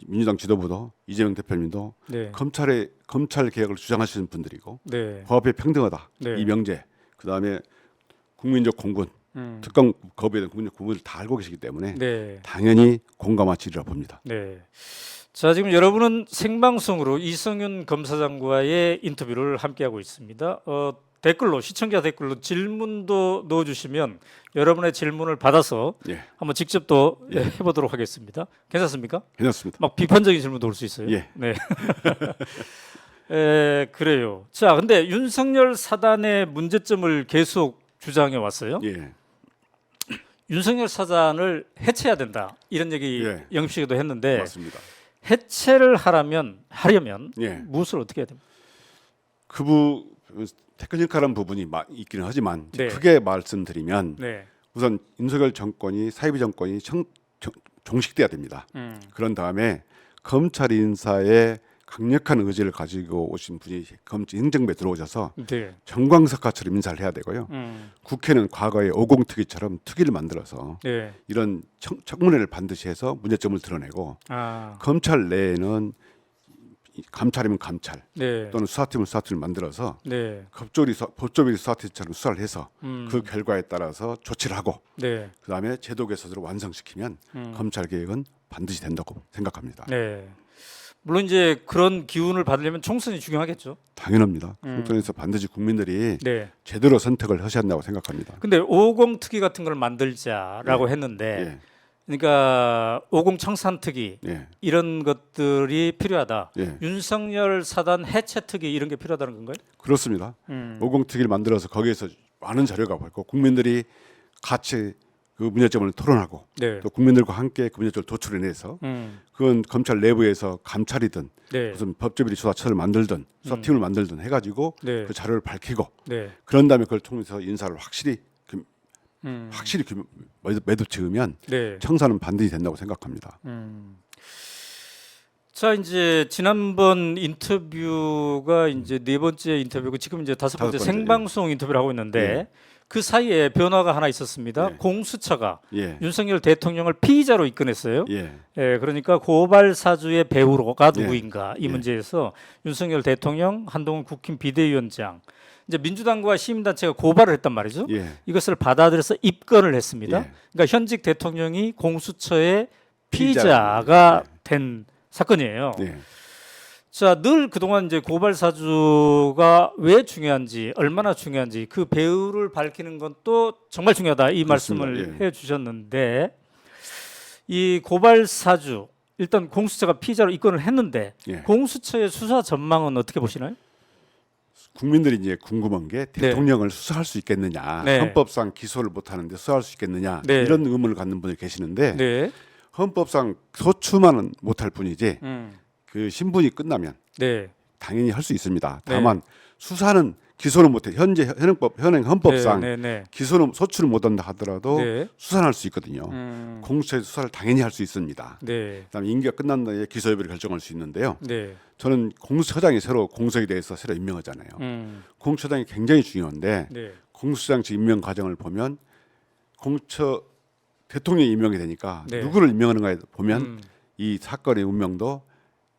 민주당 지도부도 이재명 대표님도 검찰 개혁을 주장하시는 분들이고 법 앞에 평등하다. 이명재 그다음에 국민적 공분 특검 거부에 대한 국민적 공분을 다 알고 계시기 때문에 당연히 공감하시리라 봅니다. 자, 지금 여러분은 생방송으로 이성윤 검사장과의 인터뷰를 함께하고 있습니다. 댓글로 시청자 댓글로 질문도 넣어주시면 여러분의 질문을 받아서 한번 직접 또 해보도록 하겠습니다. 괜찮습니까? 괜찮습니다. 막 비판적인 질문도 올 수 있어요. 그래요. 자, 근데 윤석열 사단의 문제점을 계속 주장해 왔어요. 윤석열 사단을 해체해야 된다 이런 얘기 영입식에도 했는데 맞습니다. 해체를 하려면 무엇을 어떻게 해야 됩니까? 테크니컬한 부분이 있기는 하지만 크게 말씀드리면 우선 윤석열 정권이 사이비 정권이 종식돼야 됩니다. 그런 다음에 검찰 인사에 강력한 의지를 가지고 오신 분이 행정부에 들어오셔서 네. 정광석화처럼 인사를 해야 되고요. 국회는 과거에 오공특위처럼 특위를 만들어서 네. 이런 청문회를 반드시 해서 문제점을 드러내고 검찰 내에는 감찰이면 감찰 네. 또는 수사팀은 수사팀을 만들어서 네. 법조비리 수사팀처럼 수사를 해서 그 결과에 따라서 조치를 하고 네. 그다음에 제도 개선으로 완성시키면 검찰 개혁은 반드시 된다고 생각합니다. 네. 물론 이제 그런 기운을 받으려면 총선이 중요하겠죠. 당연합니다. 총선에서 반드시 국민들이 네. 제대로 선택을 하셔야 한다고 생각합니다. 근데 5공 특위 같은 걸 만들자라고 했는데 예. 그러니까 5공 청산 특위 예. 이런 것들이 필요하다. 예. 윤석열 사단 해체 특위 이런 게 필요하다는 건가요? 그렇습니다. 오공특위를 만들어서 거기에서 많은 자료가 있고 국민들이 같이 그 문제점을 토론하고 네. 또 국민들과 함께 그 문제점을 도출해내서 그건 검찰 내부에서 감찰이든 네. 무슨 법조비리 수사처를 만들든 수사팀을 만들든 해가지고 네. 그 자료를 밝히고 네. 그런 다음에 그걸 통해서 인사를 확실히 매듭 지으면 네. 청산은 반드시 된다고 생각합니다. 자 이제 지난번 인터뷰가 이제 네 번째 인터뷰고 지금 이제 다섯 번째 다섯 번째, 생방송 인터뷰를 하고 있는데 예. 그 사이에 변화가 하나 있었습니다. 예. 공수처가 예. 윤석열 대통령을 피의자로 입건했어요. 예. 예, 그러니까 고발 사주의 배우가 예. 누구인가 이 예. 문제에서 윤석열 대통령, 한동훈 국힘 비대위원장, 이제 민주당과 시민단체가 고발을 했단 말이죠. 예. 이것을 받아들여서 입건을 했습니다. 예. 그러니까 현직 대통령이 공수처의 피의자. 피의자가 예. 된 사건이에요. 예. 자, 늘 그동안 이제 고발 사주가 왜 중요한지, 얼마나 중요한지 그 배우를 밝히는 건 또 정말 중요하다 이 그렇습니다. 말씀을 예. 해 주셨는데 이 고발 사주 일단 공수처가 피의자로 입건을 했는데 예. 공수처의 수사 전망은 어떻게 보시나요? 국민들이 이제 궁금한 게 대통령을 수사할 수 있겠느냐, 네. 헌법상 기소를 못 하는데 수사할 수 있겠느냐 네. 이런 의문을 갖는 분이 계시는데 네. 헌법상 소추만은 못할 뿐이지 음. 그 신분이 끝나면 네. 당연히 할 수 있습니다. 네. 다만 수사는 기소는 못해 현재 현행 헌법상 네, 네, 기소는 소추를 못한다 하더라도 네. 수사는 할 수 있거든요. 공수처에서 수사를 당연히 할 수 있습니다. 네. 그다음에 임기가 끝난 다음에 기소 여부를 결정할 수 있는데요. 네. 저는 공수처장이 새로 공석에 대해서 새로 임명하잖아요. 공수처장이 굉장히 중요한데 네. 공수처장 임명 과정을 보면 공수처 대통령이 임명이 되니까 네. 누구를 임명하는가에 보면 이 사건의 운명도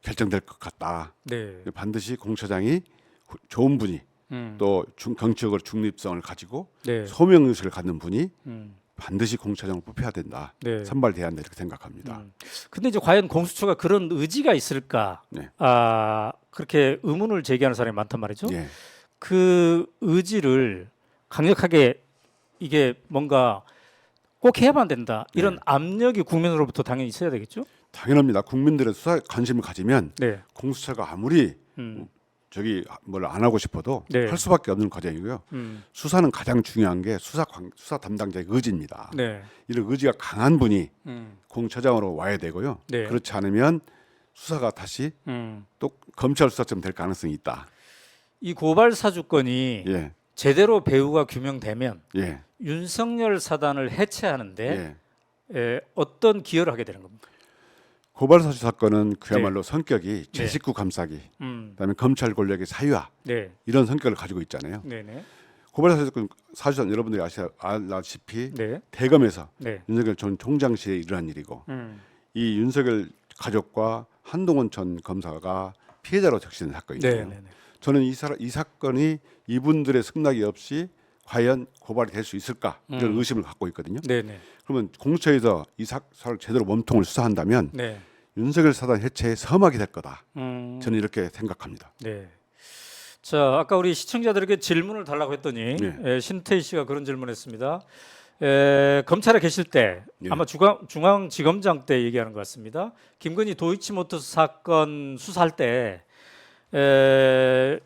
결정될 것 같다. 네. 반드시 공수처장이 좋은 분이 또 정치적으로 중립성을 가지고 네. 소명 의식을 갖는 분이 음. 반드시 공수처장을 뽑혀야 된다. 네. 선발돼야 한다 이렇게 생각합니다. 근데 이제 과연 공수처가 그런 의지가 있을까? 네. 그렇게 의문을 제기하는 사람이 많단 말이죠. 예. 그 의지를 강력하게 이게 뭔가 꼭 해야만 된다. 이런 압력이 국민으로부터 당연히 있어야 되겠죠. 당연합니다. 국민들의 수사에 관심을 가지면 네. 공수처가 아무리 저기 뭘 안 하고 싶어도 네. 할 수밖에 없는 과정이고요. 수사는 가장 중요한 게 수사 담당자의 의지입니다. 네. 이런 의지가 강한 분이 공처장으로 와야 되고요. 네. 그렇지 않으면 수사가 다시 또 검찰 수사처럼 될 가능성이 있다. 이 고발 사주건이 예, 제대로 배우가 규명되면 예, 윤석열 사단을 해체하는데 예. 어떤 기여를 하게 되는 겁니까? 고발 사주 사건은 그야말로 성격이 제 네. 식구 감싸기, 그다음에 검찰 권력의 사유화 네. 이런 성격을 가지고 있잖아요. 네네. 고발 사주는 여러분들이 알다시피 네. 대검에서 네. 윤석열 전 총장 시에 일어난 일이고 이 윤석열 가족과 한동훈 전 검사가 피해자로 적시된 사건이에요. 네네네. 저는 이 사건이 이분들의 승낙이 없이 과연 고발이 될 수 있을까 이런 의심을 갖고 있거든요. 네네. 그러면 공수처에서 이 사건을 제대로 몸통을 수사한다면 네. 윤석열 사단 해체에 서막이 될 거다. 음. 저는 이렇게 생각합니다. 네. 자, 아까 우리 시청자들에게 질문을 달라고 했더니 네. 신태희 씨가 그런 질문했습니다. 검찰에 계실 때 네. 아마 중앙지검장 때 얘기하는 것 같습니다. 김건희 도이치모터스 사건 수사할 때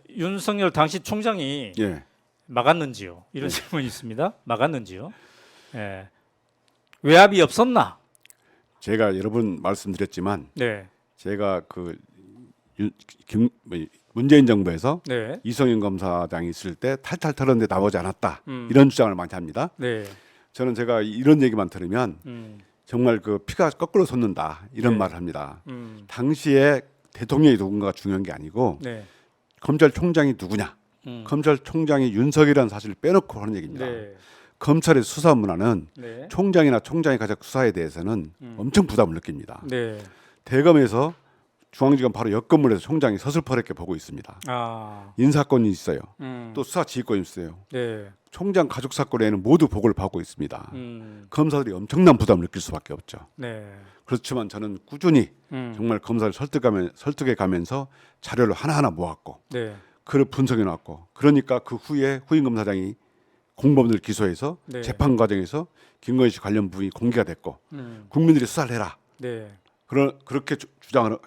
윤석열 당시 총장이 예. 막았는지요? 이런 질문이 있습니다. 막았는지요? 예. 외압이 없었나? 제가 여러 번 말씀드렸지만 네. 제가 문재인 정부에서 네. 이성윤 검사장이 있을 때 탈탈 털었는데 나오지 않았다. 이런 주장을 많이 합니다. 네. 저는 제가 이런 얘기만 들으면 정말 그 피가 거꾸로 솟는다 이런 네. 말을 합니다. 당시에 대통령이 누군가가 중요한 게 아니고 네. 검찰총장이 누구냐, 검찰총장이 윤석이라는 사실을 빼놓고 하는 얘기입니다. 네. 검찰의 수사 문화는 네. 총장이나 총장이 가장 수사에 대해서는 엄청 부담을 느낍니다. 네. 대검에서 중앙지검 바로 옆 건물에서 총장이 서슬퍼렇게 보고 있습니다. 아. 인사권이 있어요. 또 수사 지휘권이 있어요. 네. 총장 가족 사건에는 모두 보고를 받고 있습니다. 검사들이 엄청난 부담을 느낄 수밖에 없죠. 네. 그렇지만 저는 꾸준히 정말 검사를 설득해 가면서 자료를 하나하나 모았고 네. 그를 분석해 놨고 그러니까 그 후에 후임 검사장이 공범들 기소해서 네. 재판 과정에서 김건희 씨 관련 부분이 공개가 됐고 국민들이 수사를 해라. 네. 그렇게 주장을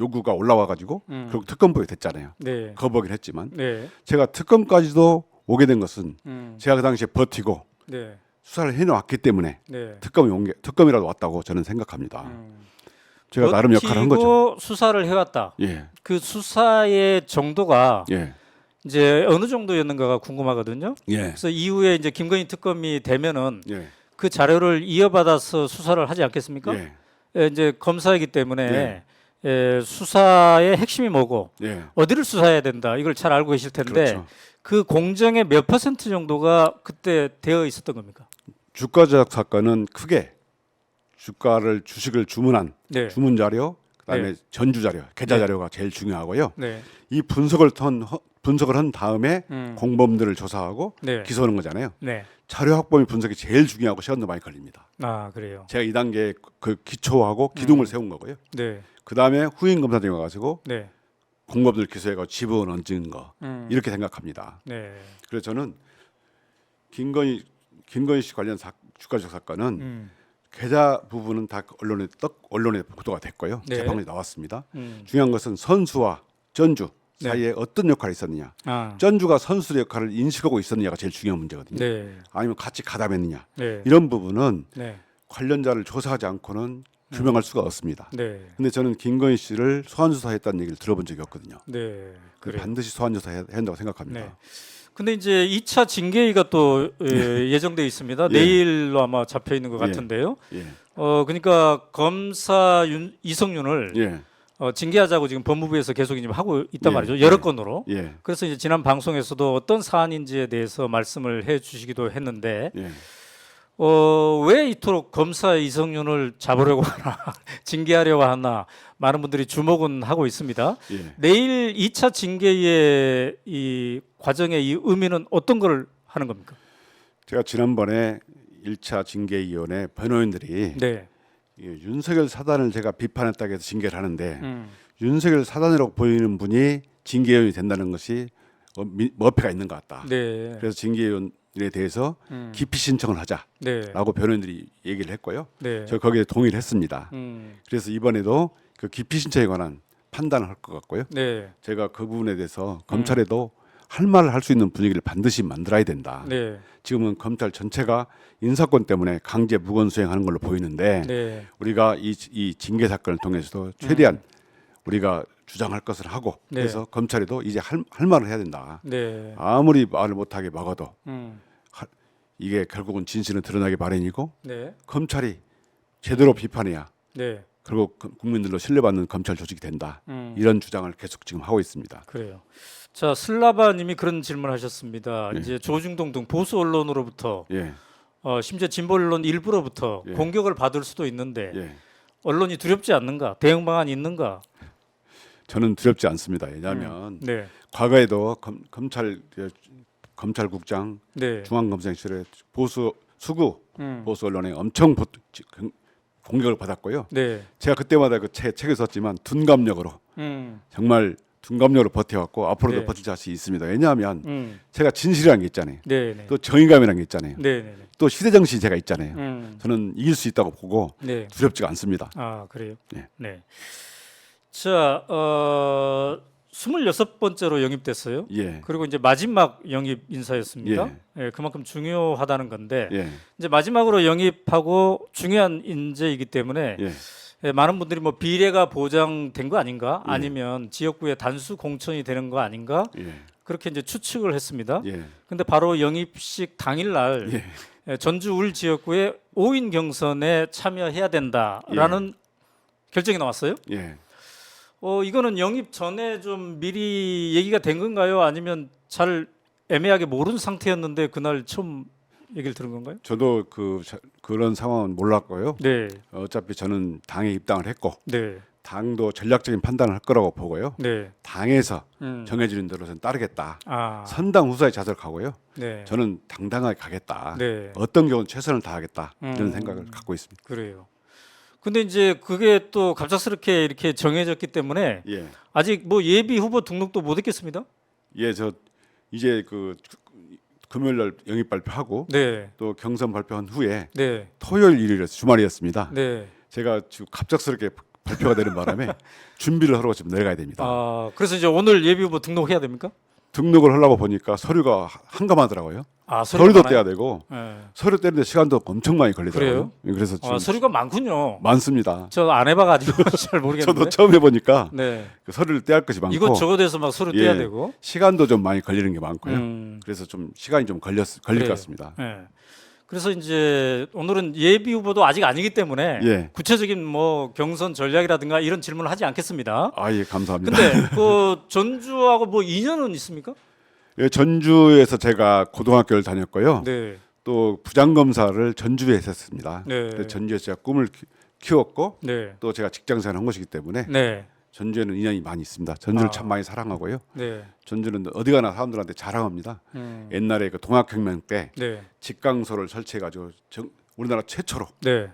요구가 올라와 가지고 결국 특검법이 됐잖아요. 네. 거부하긴 했지만 네. 제가 특검까지도 오게 된 것은 제가 그 당시에 버티고 네. 수사를 해놓았기 때문에 네. 특검이라도 왔다고 저는 생각합니다. 제가 나름 역할을 한 거죠. 버티고 수사를 해왔다. 예, 그 수사의 정도가 예, 이제 어느 정도였는가가 궁금하거든요. 예, 그래서 이후에 이제 김건희 특검이 되면은 예, 그 자료를 이어받아서 수사를 하지 않겠습니까? 예, 이제 검사이기 때문에 네. 수사의 핵심이 뭐고 예. 어디를 수사해야 된다 이걸 잘 알고 계실 텐데 그렇죠. 그 공정의 몇 퍼센트 정도가 그때 되어 있었던 겁니까? 주가 조작 사건은 크게 주식을 주문한 네. 주문 자료, 그다음에 네. 전주 자료, 계좌 네. 자료가 제일 중요하고요. 네. 이 분석을 한 다음에 공범들을 조사하고 네. 기소하는 거잖아요. 네. 자료 확보및 분석이 제일 중요하고 시간도 많이 걸립니다. 아 그래요. 제가 이 단계에 그 기초하고 기둥을 세운 거고요. 네. 그 다음에 후임 검사장이 와가지고 네. 공범들 기소해가 지분 얹은 거 이렇게 생각합니다. 네. 그래서 저는 김건희 씨 관련 주가 조작 사건은 계좌 부분은 다 언론에 보도가 됐고요. 네. 재판이 나왔습니다. 중요한 것은 선수와 전주 사이에 어떤 역할이 있었느냐. 아. 전주가 선수의 역할을 인식하고 있었느냐가 제일 중요한 문제거든요. 네. 아니면 같이 가담했느냐. 네. 이런 부분은 네. 관련자를 조사하지 않고는 규명할 수가 없습니다. 네. 근데 저는 김건희 씨를 소환 조사했다는 얘기를 들어본 적이 없거든요. 네. 그래요. 반드시 소환 조사해야 한다고 생각합니다. 네. 근데 이제 2차 징계위가 또 예정돼 있습니다. 예. 내일로 아마 잡혀 있는 것 예. 같은데요. 예. 그러니까 검사 이성윤을 예. 징계하자고 지금 법무부에서 계속 지금 하고 있단 예. 말이죠. 여러 예. 건으로. 예. 그래서 이제 지난 방송에서도 어떤 사안인지에 대해서 말씀을 해주시기도 했는데 예. 왜 이토록 검사 이성윤을 잡으려고 하나 징계하려고 하나 많은 분들이 주목은 하고 있습니다. 예. 내일 2차 징계의 이 과정의 이 의미는 어떤 걸 하는 겁니까? 제가 지난번에 1차 징계위원회 변호인들이 네. 윤석열 사단을 제가 비판했다고 해서 징계를 하는데 윤석열 사단이라고 보이는 분이 징계위원이 된다는 것이 어폐가 있는 것 같다. 네. 그래서 징계위원에 대해서 기피 신청을 하자라고 네. 변호인들이 얘기를 했고요. 네. 저 거기에 동의를 했습니다. 음. 그래서 이번에도 그 기피 신청에 관한 판단을 할 것 같고요. 네. 제가 그 부분에 대해서 검찰에도 할 말을 할 수 있는 분위기를 반드시 만들어야 된다. 네. 지금은 검찰 전체가 인사권 때문에 강제 무건 수행하는 걸로 보이는데 네. 우리가 이 징계 사건을 통해서도 최대한 우리가 주장할 것을 하고 네. 그래서 검찰에도 이제 할 말을 해야 된다. 네. 아무리 말을 못하게 막아도 음. 이게 결국은 진실은 드러나기 마련이고 네. 검찰이 제대로 비판해야 네. 그리고 국민들로 신뢰받는 검찰 조직이 된다. 이런 주장을 계속 지금 하고 있습니다. 그래요. 자, 슬라바님이 그런 질문하셨습니다. 예. 이제 조중동 등 보수 언론으로부터 예, 심지어 진보 언론 일부로부터 예. 공격을 받을 수도 있는데 예. 언론이 두렵지 않는가? 대응 방안이 있는가? 저는 두렵지 않습니다. 왜냐하면 네. 과거에도 검찰국장, 네. 중앙검사실에 수구 음. 보수 언론에 엄청 공격을 받았고요. 네. 제가 그때마다 그 책을 썼지만 둔감력으로 정말 둔감력으로 버텨왔고 앞으로도 네. 버틸 자신이 있습니다. 왜냐하면 제가 진실이라는 게 있잖아요. 네. 네. 또 정의감이라는 게 있잖아요. 네. 네. 또 시대정신이 제가 있잖아요. 음. 저는 이길 수 있다고 보고 네. 두렵지가 않습니다. 아, 그래요? 네. 네. 자, 26번째로 영입됐어요. 예, 그리고 이제 마지막 영입 인사였습니다. 예, 그만큼 중요하다는 건데 예, 이제 마지막으로 영입하고 중요한 인재이기 때문에 예, 많은 분들이 뭐 비례가 보장된 거 아닌가, 예. 아니면 지역구에 단수 공천이 되는 거 아닌가 예, 그렇게 이제 추측을 했습니다. 예, 근데 바로 영입식 당일날 예, 전주 울 지역구의 5인 경선에 참여해야 된다라는 결정이 나왔어요. 예. 이거는 영입 전에 좀 미리 얘기가 된 건가요? 아니면 잘 애매하게 모르는 상태였는데 그날 처음 얘기를 들은 건가요? 저도 그런 상황은 몰랐고요. 네, 어차피 저는 당에 입당을 했고 네, 당도 전략적인 판단을 할 거라고 보고요. 네. 당에서 정해지는 대로 저는 따르겠다. 아, 선당 후사에 자설하고요. 네, 저는 당당하게 가겠다. 네. 어떤 경우는 최선을 다하겠다. 이런 생각을 갖고 있습니다. 그래요. 근데 이제 그게 또 갑작스럽게 이렇게 정해졌기 때문에 예, 아직 뭐 예비 후보 등록도 못 했겠습니다. 예, 저 이제 금요일 날 영입 발표하고 네, 또 경선 발표한 후에 네, 토요일 일요일에서 주말이었습니다. 네. 제가 지금 갑작스럽게 발표가 되는 바람에 준비를 하러 지금 내려가야 됩니다. 아, 그래서 이제 오늘 예비 후보 등록해야 됩니까? 등록을 하려고 보니까 서류가 한감하더라고요. 아, 서류도 많아요? 떼야 되고 네. 서류 떼는데 시간도 엄청 많이 걸리더라고요. 그래서 지금 아, 서류가 많군요. 많습니다. 저 안 해봐가지고 잘 모르겠는데. 저도 처음 해보니까 네. 그 서류를 떼야 할 것이 많고 이것저것에서 막 서류 떼야 예, 되고. 시간도 좀 많이 걸리는 게 많고요. 음. 그래서 좀 시간이 좀 걸릴 그래요. 것 같습니다. 네. 그래서 이제 오늘은 예비 후보도 아직 아니기 때문에 예. 구체적인 뭐 경선 전략이라든가 이런 질문을 하지 않겠습니다. 아, 예, 감사합니다. 근데 그 전주하고 뭐 인연은 있습니까? 예, 전주에서 제가 고등학교를 다녔고요. 네. 또 부장검사를 전주에 했었습니다. 네. 그래서 전주에서 제가 꿈을 키웠고 네. 또 제가 직장생활 한 것이기 때문에 네. 전주에는 인연이 많이 있습니다. 전주를 아. 참 많이 사랑하고요. 네. 전주는 어디 가나 사람들한테 자랑합니다. 옛날에 그 동학혁명 때 네. 직강소를 설치해가지고 우리나라 최초로 네.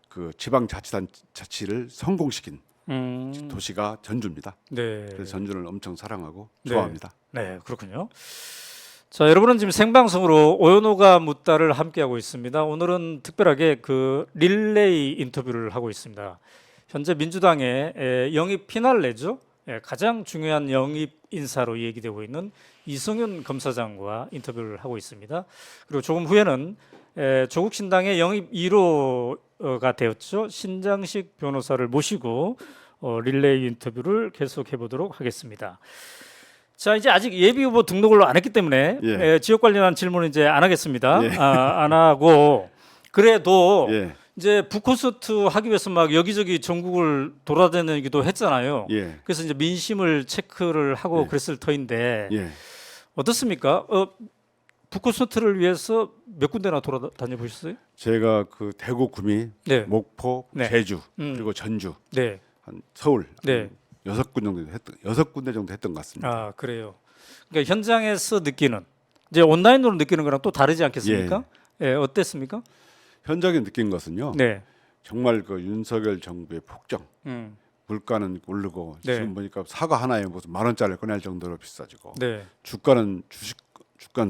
그 지방자치를 성공시킨 음. 도시가 전주입니다. 네. 그래서 전주를 엄청 사랑하고 네. 좋아합니다. 네, 그렇군요. 자, 여러분은 지금 생방송으로 오연호가 묻다를 함께하고 있습니다. 오늘은 특별하게 그 릴레이 인터뷰를 하고 있습니다. 현재 민주당의 영입 피날레죠. 가장 중요한 영입 인사로 얘기되고 있는 이성윤 검사장과 인터뷰를 하고 있습니다. 그리고 조금 후에는 조국 신당의 영입 1호가 되었죠. 신장식 변호사를 모시고 릴레이 인터뷰를 계속해 보도록 하겠습니다. 자, 이제 아직 예비 후보 등록을 안 했기 때문에 예. 지역 관련한 질문은 이제 안 하겠습니다. 예. 안 하고 그래도 예, 이제 북콘서트 하기 위해서 막 여기저기 전국을 돌아다니기도 했잖아요. 예, 그래서 이제 민심을 체크를 하고 예. 그랬을 터인데 예. 어떻습니까? 북콘서트를 위해서 몇 군데나 돌아다녀 보셨어요? 제가 그 대구, 구미, 네. 목포, 네. 제주 음. 그리고 전주, 네. 한 서울 네. 여섯 군데 정도 했던 것 같습니다. 아, 그래요. 그러니까 현장에서 느끼는 이제 온라인으로 느끼는 거랑 또 다르지 않겠습니까? 예, 어땠습니까? 현장에 느낀 것은요. 네. 정말 그 윤석열 정부의 폭정, 음. 물가는 오르고 네. 지금 보니까 사과 하나에 무슨 10,000원짜리를 꺼낼 정도로 비싸지고 네. 주가는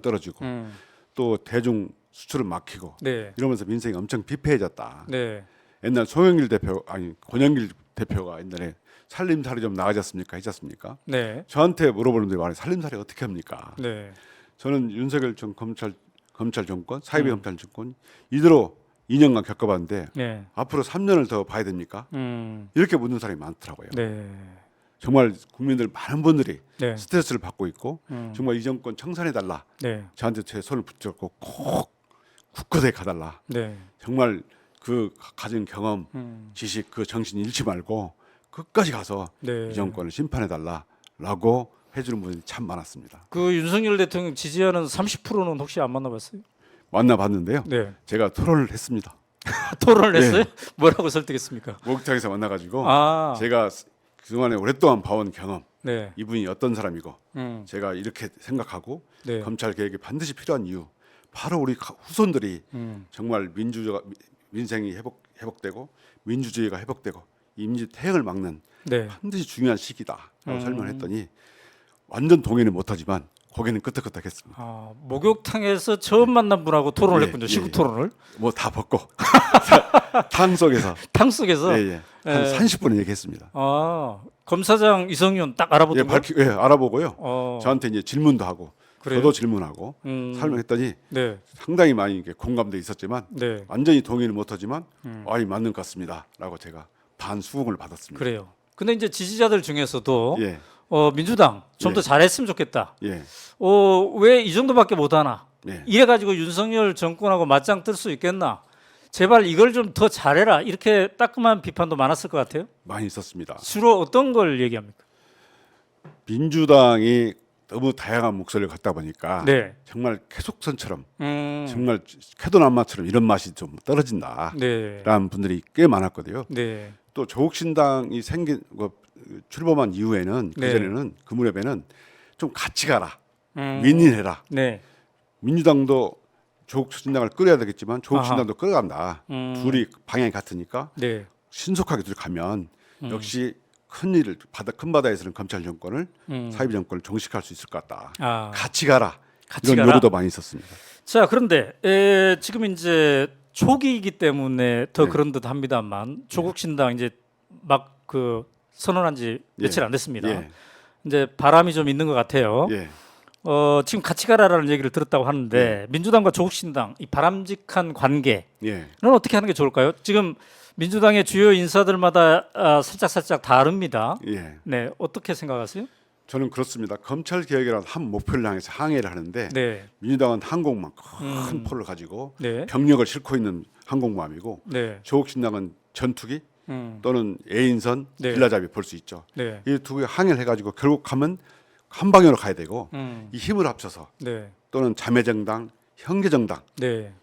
떨어지고 음. 또 대중 수출은 막히고 네. 이러면서 민생이 엄청 비폐해졌다. 네. 옛날 권영길 대표가 옛날에 살림살이 좀 나아졌습니까? 했었습니까? 네. 저한테 물어보는데 말해 살림살이 어떻게 합니까? 네. 저는 윤석열 검찰 정권, 사이비 검찰 정권 이대로 2년간 겪어봤는데 네. 앞으로 3년을 더 봐야 됩니까? 이렇게 묻는 사람이 많더라고요. 네. 정말 국민들 많은 분들이 네. 스트레스를 받고 있고 정말 이 정권 청산해달라. 네. 저한테 제 손을 붙잡고 꼭 굳건하게 가달라. 네. 정말 그 가진 경험, 지식, 그 정신 잃지 말고 끝까지 가서 네. 이 정권을 심판해달라라고 해주는 분이 참 많았습니다. 그 윤석열 대통령 지지하는 30%는 혹시 안 만나봤어요? 만나봤는데요. 네. 제가 토론을 했습니다. 토론을 네. 했어요? 뭐라고 설득했습니까? 목욕탕에서 만나가지고 아, 제가 그동안에 오랫동안 봐온 경험, 네. 이분이 어떤 사람이고 음, 제가 이렇게 생각하고 네. 검찰 개혁이 반드시 필요한 이유, 바로 우리 후손들이 정말 민생이 회복되고 민주주의가 회복되고 임시 퇴행을 막는 네. 반드시 중요한 시기다라고 설명했더니 완전 동의는 못하지만 고개는 끄덕끄덕했습니다. 아, 목욕탕에서 처음 만난 분하고 토론을 예, 했군요. 예, 식구 예. 토론을. 뭐 다 벗고 탕 속에서 탕 속에서. 예, 예. 한 30분 얘기했습니다. 아, 검사장 이성윤 딱 알아보던 거. 알아보고요. 저한테 이제 질문도 하고 그래요? 저도 질문하고 설명했더니 네. 상당히 많이 이게 공감도 있었지만 네. 완전히 동의는 못하지만 아이 맞는 것 같습니다라고 제가 반수긍을 받았습니다. 그래요. 근데 이제 지지자들 중에서도 예, 민주당 좀 더 예. 잘했으면 좋겠다. 예, 왜 이 정도밖에 못 하나? 네. 이래가지고 윤석열 정권하고 맞짱 뜰 수 있겠나? 제발 이걸 좀 더 잘해라. 이렇게 따끔한 비판도 많았을 것 같아요. 많이 있었습니다. 주로 어떤 걸 얘기합니까? 민주당이 너무 다양한 목소리를 갖다 보니까 네. 정말 쾌속선처럼 정말 쾌도난마처럼 이런 맛이 좀 떨어진다라는 네. 분들이 꽤 많았거든요. 네. 또 조국신당이 생긴 출범한 이후에는 네. 그전에는 그 무렵에는 좀 같이 가라, 음. 윈윈해라. 네. 민주당도 조국신당을 끌어야 되겠지만 조국신당도 끌어간다. 둘이 방향이 같으니까 네. 신속하게 둘이 가면 역시 큰 바다에서는 검찰 정권을 사이비 정권을 종식할 수 있을 것 같다. 아. 같이 가라. 같이 이런 가라. 요구도 많이 있었습니다. 자, 그런데 지금 이제 초기이기 때문에 더 네. 그런 듯 합니다만 조국 신당 이제 막 그 선언한 지 며칠 안 됐습니다. 예. 이제 바람이 좀 있는 것 같아요. 예. 지금 같이 가라라는 얘기를 들었다고 하는데 민주당과 조국 신당 이 바람직한 관계는 예. 어떻게 하는 게 좋을까요? 지금 민주당의 주요 인사들마다 살짝 다릅니다. 예. 네, 어떻게 생각하세요? 저는 그렇습니다. 검찰 개혁이라는 한 목표를 향해서 항해를 하는데 네, 민주당은 항공모함 큰 포를 가지고 네, 병력을 싣고 있는 항공모함이고 네, 조국신당은 전투기 또는 A인선 네. 빌라잡이 볼 수 있죠. 네, 이 두 개 항해를 해가지고 결국 가면 한 방향으로 가야 되고 이 힘을 합쳐서 네, 또는 자매정당, 형제정당 네.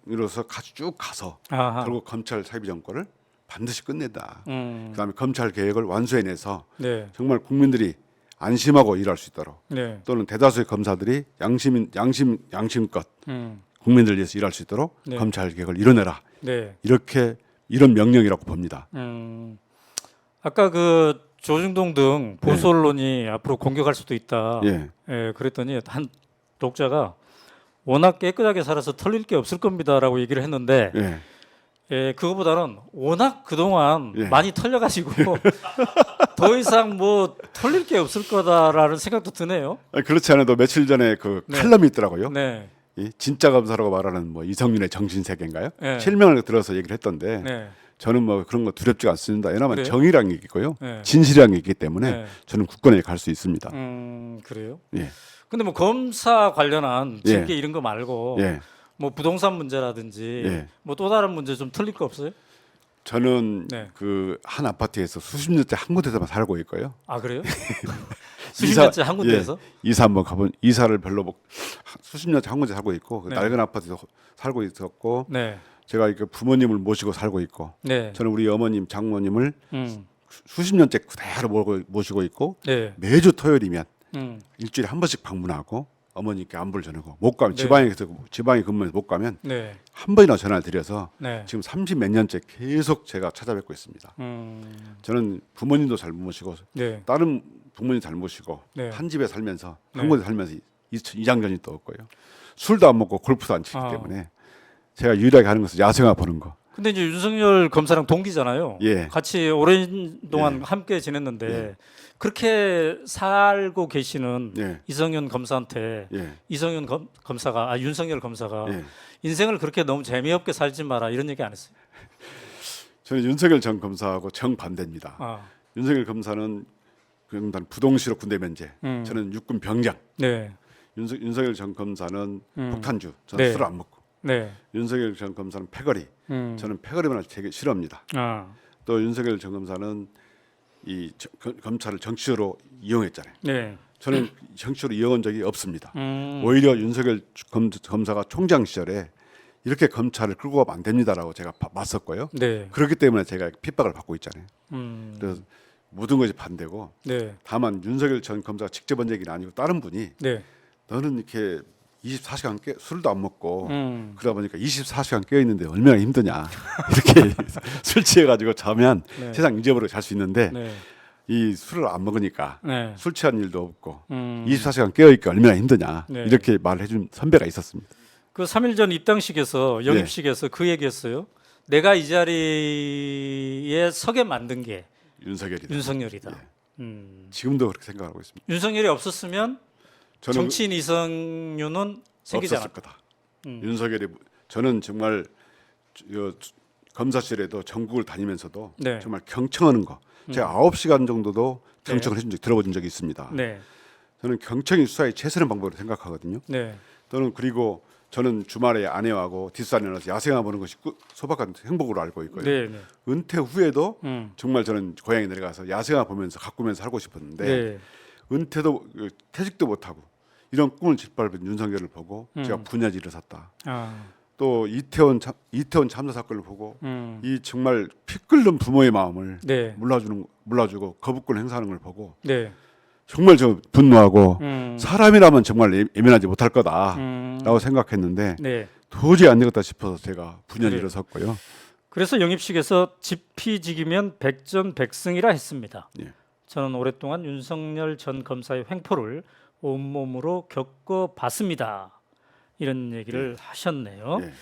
이로서 쭉 가서 아하. 결국 검찰 사이비 정권을 반드시 끝낸다. 음, 그다음에 검찰 개혁을 완수해내서 네, 정말 국민들이 안심하고 일할 수 있도록 네, 또는 대다수의 검사들이 양심껏 음, 국민들 위해서 일할 수 있도록 네. 검찰 개혁을 이뤄내라. 네. 이런 명령이라고 봅니다. 아까 그 조중동 등 보수 언론이 앞으로 공격할 수도 있다. 예. 예, 그랬더니 한 독자가 워낙 깨끗하게 살아서 털릴 게 없을 겁니다라고 얘기를 했는데 예. 예, 그거보다는 워낙 그동안 예. 많이 털려가지고 더 이상 뭐 털릴 게 없을 거다라는 생각도 드네요. 아니, 그렇지 않아도 며칠 전에 그 네. 칼럼이 있더라고요. 네, 이 진짜 검사라고 말하는 뭐 이성윤의 정신 세계인가요? 네. 실명을 들어서 얘기를 했던데 네, 저는 뭐 그런 거 두렵지가 않습니다. 왜냐하면 그래요? 정의라는 게 있고요, 네. 진실이라는 게 있기 때문에 네. 저는 굳건하게 갈 수 있습니다. 그래요. 예. 근데 뭐 검사 관련한 예. 징계 이런 거 말고 예. 뭐 부동산 문제라든지 예. 뭐 또 다른 문제 좀 틀릴 거 없어요? 저는 네. 그 한 아파트에서 수십 년째 한 곳에서만 살고 있고요. 아 그래요? 수십 년째 한 군데에서? 예, 이사 한번 가본 이사를 별로 수십 년째 한 군데 살고 있고 그 네. 낡은 아파트에서 살고 있었고 네, 제가 그 부모님을 모시고 살고 있고 네, 저는 우리 어머님 장모님을 음, 수십 년째 그대로 모시고 있고 네, 매주 토요일이면 일주일에 한 번씩 방문하고 어머니께 안부를 전하고 못 가면 네. 지방에 근무해서 못 가면 네, 한 번이나 전화를 드려서 네, 지금 30 몇 년째 계속 제가 찾아뵙고 있습니다. 저는 부모님도 잘 모시고 네, 다른 부모님 잘 모시고 네. 한 집에 살면서 네. 한 곳에 살면서 이장전이 또 없고요. 술도 안 먹고 골프도 안 치기 아. 때문에 제가 유일하게 하는 것은 야생화 보는 거. 근데 이제 윤석열 검사랑 동기잖아요. 예. 같이 오랜 동안 예. 함께 지냈는데 예. 그렇게 살고 계시는 예. 이성윤 검사한테 예. 이성윤 검사가 윤석열 검사가 예. 인생을 그렇게 너무 재미없게 살지 마라 이런 얘기 안 했어요. 저는 윤석열 전 검사하고 정반대입니다. 아, 윤석열 검사는 그냥 부동시로 군대 면제. 저는 육군 병장. 네, 윤석열 전 검사는 폭탄주. 저는 네. 술을 안 먹고. 네, 윤석열 전 검사는 패거리. 저는 패거리만 되게 싫어합니다. 아, 또 윤석열 전 검사는 검찰을 정치적으로 이용했잖아요. 네, 저는 정치적으로 이용한 적이 없습니다. 음. 오히려 윤석열 검사가 총장 시절에 이렇게 검찰을 끌고 가면 안 됩니다라고 제가 맞섰고요. 네, 그렇기 때문에 제가 핍박을 받고 있잖아요. 음. 그래서 모든 것이 반대고 네, 다만 윤석열 전 검사가 직접 한 얘기는 아니고 다른 분이 네, 너는 이렇게 24시간 술도 안 먹고 음. 그러다 보니까 24시간 깨어 있는데 얼마나 힘드냐 이렇게 술 취해가지고 자면 네. 세상 잊어버리고 잘 수 있는데 네, 이 술을 안 먹으니까 네, 술 취한 일도 없고 음. 24시간 깨어 있기 얼마나 힘드냐 네. 이렇게 말을 해준 선배가 있었습니다. 그 3일 전 입당식에서 영입식에서 그 얘기했어요. 내가 이 자리에 서게 만든 게 윤석열이다. 윤석열이다. 예. 지금도 그렇게 생각하고 있습니다. 윤석열이 없었으면 저는 정치인 이성윤은 생기지 없었을 않았다. 거다. 윤석열이 저는 정말 검사실에도 전국을 다니면서도 네. 정말 경청하는 거 제가 9시간 정도도 경청을 해준 적 들어본 적이 있습니다. 네, 저는 경청이 수사의 최선의 방법으로 생각하거든요. 네, 또는 그리고 저는 주말에 아내하고 뒷산에 나서 야생화 보는 것이 소박한 행복으로 알고 있고요. 네, 네. 은퇴 후에도 정말 저는 고향에 내려가서 야생화 보면서 가꾸면서 살고 싶었는데 네. 은퇴도 퇴직도 못하고 이런 꿈을 짓밟은 윤석열을 보고 제가 분야지를 샀다. 아, 또 이태원 참사 사건을 보고 이 정말 피 끓는 부모의 마음을 네. 몰라주고 거부권 행사하는 걸 보고 네. 정말 저 분노하고 사람이라면 정말 예민하지 못할 거다라고 생각했는데 네. 도저히 안 되겠다 싶어서 제가 분야지를 그래요. 섰고요. 그래서 영입식에서 지피지기면 백전백승이라 했습니다. 예. 저는 오랫동안 윤석열 전 검사의 횡포를 온몸으로 겪어봤습니다. 이런 얘기를 하셨네요. 예.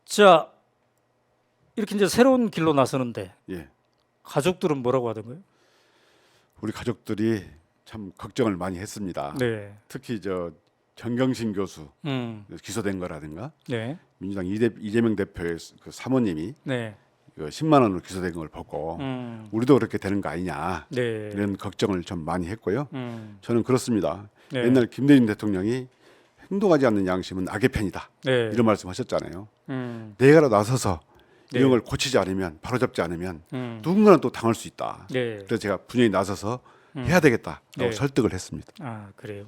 자, 이렇게 이제 새로운 길로 나서는데 예. 가족들은 뭐라고 하던가요? 우리 가족들이 참 걱정을 많이 했습니다. 네. 특히 저 정경심 교수 기소된 거라든가 민주당 이재명 대표의 그 사모님이 네. 그 10만 원으로 기소된 걸 보고 우리도 그렇게 되는 거 아니냐 네. 이런 걱정을 좀 많이 했고요. 저는 그렇습니다. 네. 옛날 김대중 대통령이 행동하지 않는 양심은 악의 편이다 네. 이런 말씀하셨잖아요. 음. 내가 나서서 네. 이런 걸 고치지 않으면 바로잡지 않으면 누군가는 또 당할 수 있다. 네. 그래서 제가 분연히 나서서 해야 되겠다라고 네. 설득을 했습니다. 아, 그래요.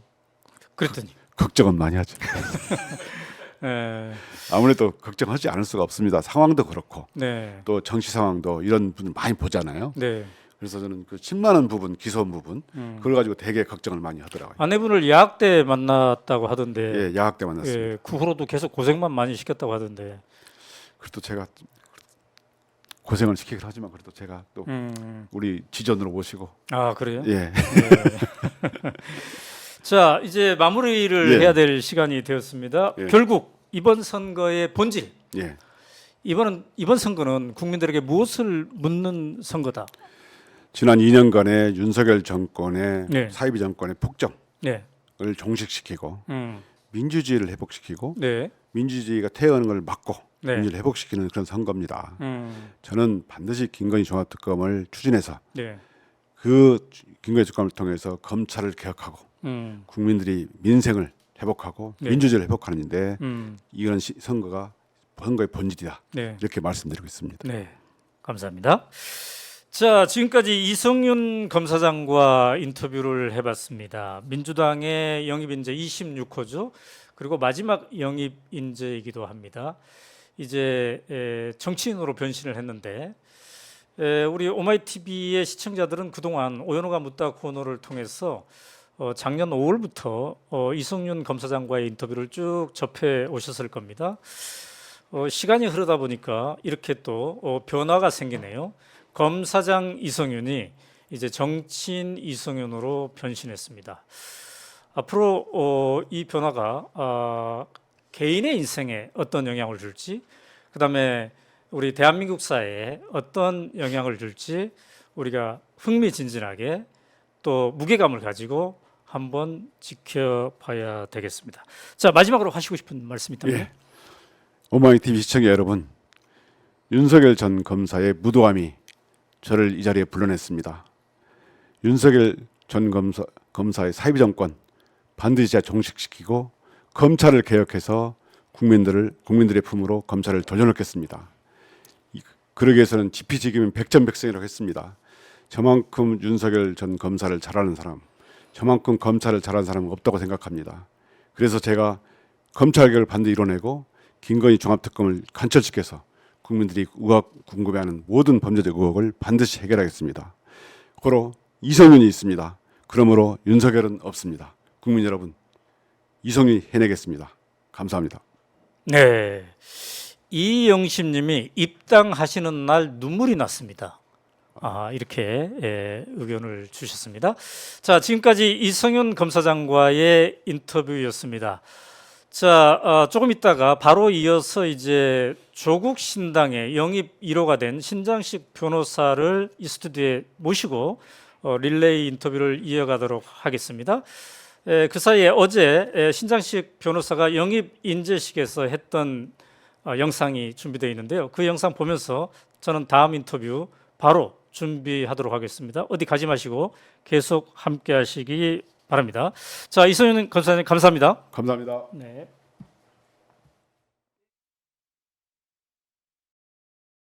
그랬더니 걱정은 많이 하죠. 에, 아무래도 걱정하지 않을 수가 없습니다. 상황도 그렇고 네. 또 정치 상황도 이런 분들 많이 보잖아요. 네. 그래서 저는 그 10만 원 부분 기소원 부분 그걸 가지고 되게 걱정을 많이 하더라고요. 아내분을 야학 때 만났다고 하던데 예, 야학 때 만났습니다. 예, 그 후로도 계속 고생만 많이 시켰다고 하던데 그래도 제가 고생을 시키긴 하지만 그래도 제가 또 우리 지전으로 모시고 아, 그래요? 예. 자, 이제 마무리를 예. 해야 될 시간이 되었습니다. 예. 결국 이번 선거의 본질, 예. 이번 선거는 국민들에게 무엇을 묻는 선거다. 지난 2년간의 윤석열 정권의 네. 사이비 정권의 폭정을 네, 종식시키고 민주주의를 회복시키고 네, 민주주의가 퇴행하는 걸 막고 네. 민주를 회복시키는 그런 선거입니다. 저는 반드시 김건희 종합특검을 추진해서 네, 그 김건희 특검을 통해서 검찰을 개혁하고 국민들이 민생을 회복하고 네. 민주주의를 회복하는데 이런 선거의 본질이다. 네, 이렇게 말씀드리고 있습니다. 네, 감사합니다. 자, 지금까지 이성윤 검사장과 인터뷰를 해봤습니다. 민주당의 영입 인재 26호죠. 그리고 마지막 영입 인재이기도 합니다. 이제 정치인으로 변신을 했는데 우리 오마이TV의 시청자들은 그동안 오연호가 묻다 코너를 통해서 작년 5월부터 이성윤 검사장과의 인터뷰를 쭉 접해 오셨을 겁니다. 시간이 흐르다 보니까 이렇게 또 변화가 생기네요. 검사장 이성윤이 이제 정치인 이성윤으로 변신했습니다. 앞으로 이 변화가 개인의 인생에 어떤 영향을 줄지, 그다음에 우리 대한민국 사회에 어떤 영향을 줄지 우리가 흥미진진하게 또 무게감을 가지고 한번 지켜봐야 되겠습니다. 자, 마지막으로 하시고 싶은 말씀 있다면? 예. 오마이TV 시청자 여러분, 윤석열 전 검사의 무도함이 저를 이 자리에 불러냈습니다. 윤석열 전 검사의 사이비 정권 반드시 제가 종식시키고 검찰을 개혁해서 국민들의 품으로 검찰을 돌려놓겠습니다. 그러기 위해서는 지피지기면 백전백승이라고 했습니다. 저만큼 윤석열 전 검사를 잘하는 사람, 저만큼 검찰을 잘하는 사람은 없다고 생각합니다. 그래서 제가 검찰 개혁을 반드시 이뤄내고 김건희 종합특검을 간철시켜서 국민들이 궁금해하는 모든 범죄적 의혹을 반드시 해결하겠습니다. 고로 이성윤이 있습니다. 그러므로 윤석열은 없습니다. 국민 여러분, 이성윤이 해내겠습니다. 감사합니다. 네, 이영심님이 입당하시는 날 눈물이 났습니다. 이렇게 의견을 주셨습니다. 자, 지금까지 이성윤 검사장과의 인터뷰였습니다. 자, 조금 있다가 바로 이어서 이제 조국 신당의 영입 1호가 된 신장식 변호사를 이 스튜디오에 모시고 릴레이 인터뷰를 이어가도록 하겠습니다. 그 사이에 어제 신장식 변호사가 영입 인재식에서 했던 영상이 준비되어 있는데요. 그 영상 보면서 저는 다음 인터뷰 바로 준비하도록 하겠습니다. 어디 가지 마시고 계속 함께 하시기 바랍니다. 자, 이소연 검사님 감사합니다. 감사합니다. 네.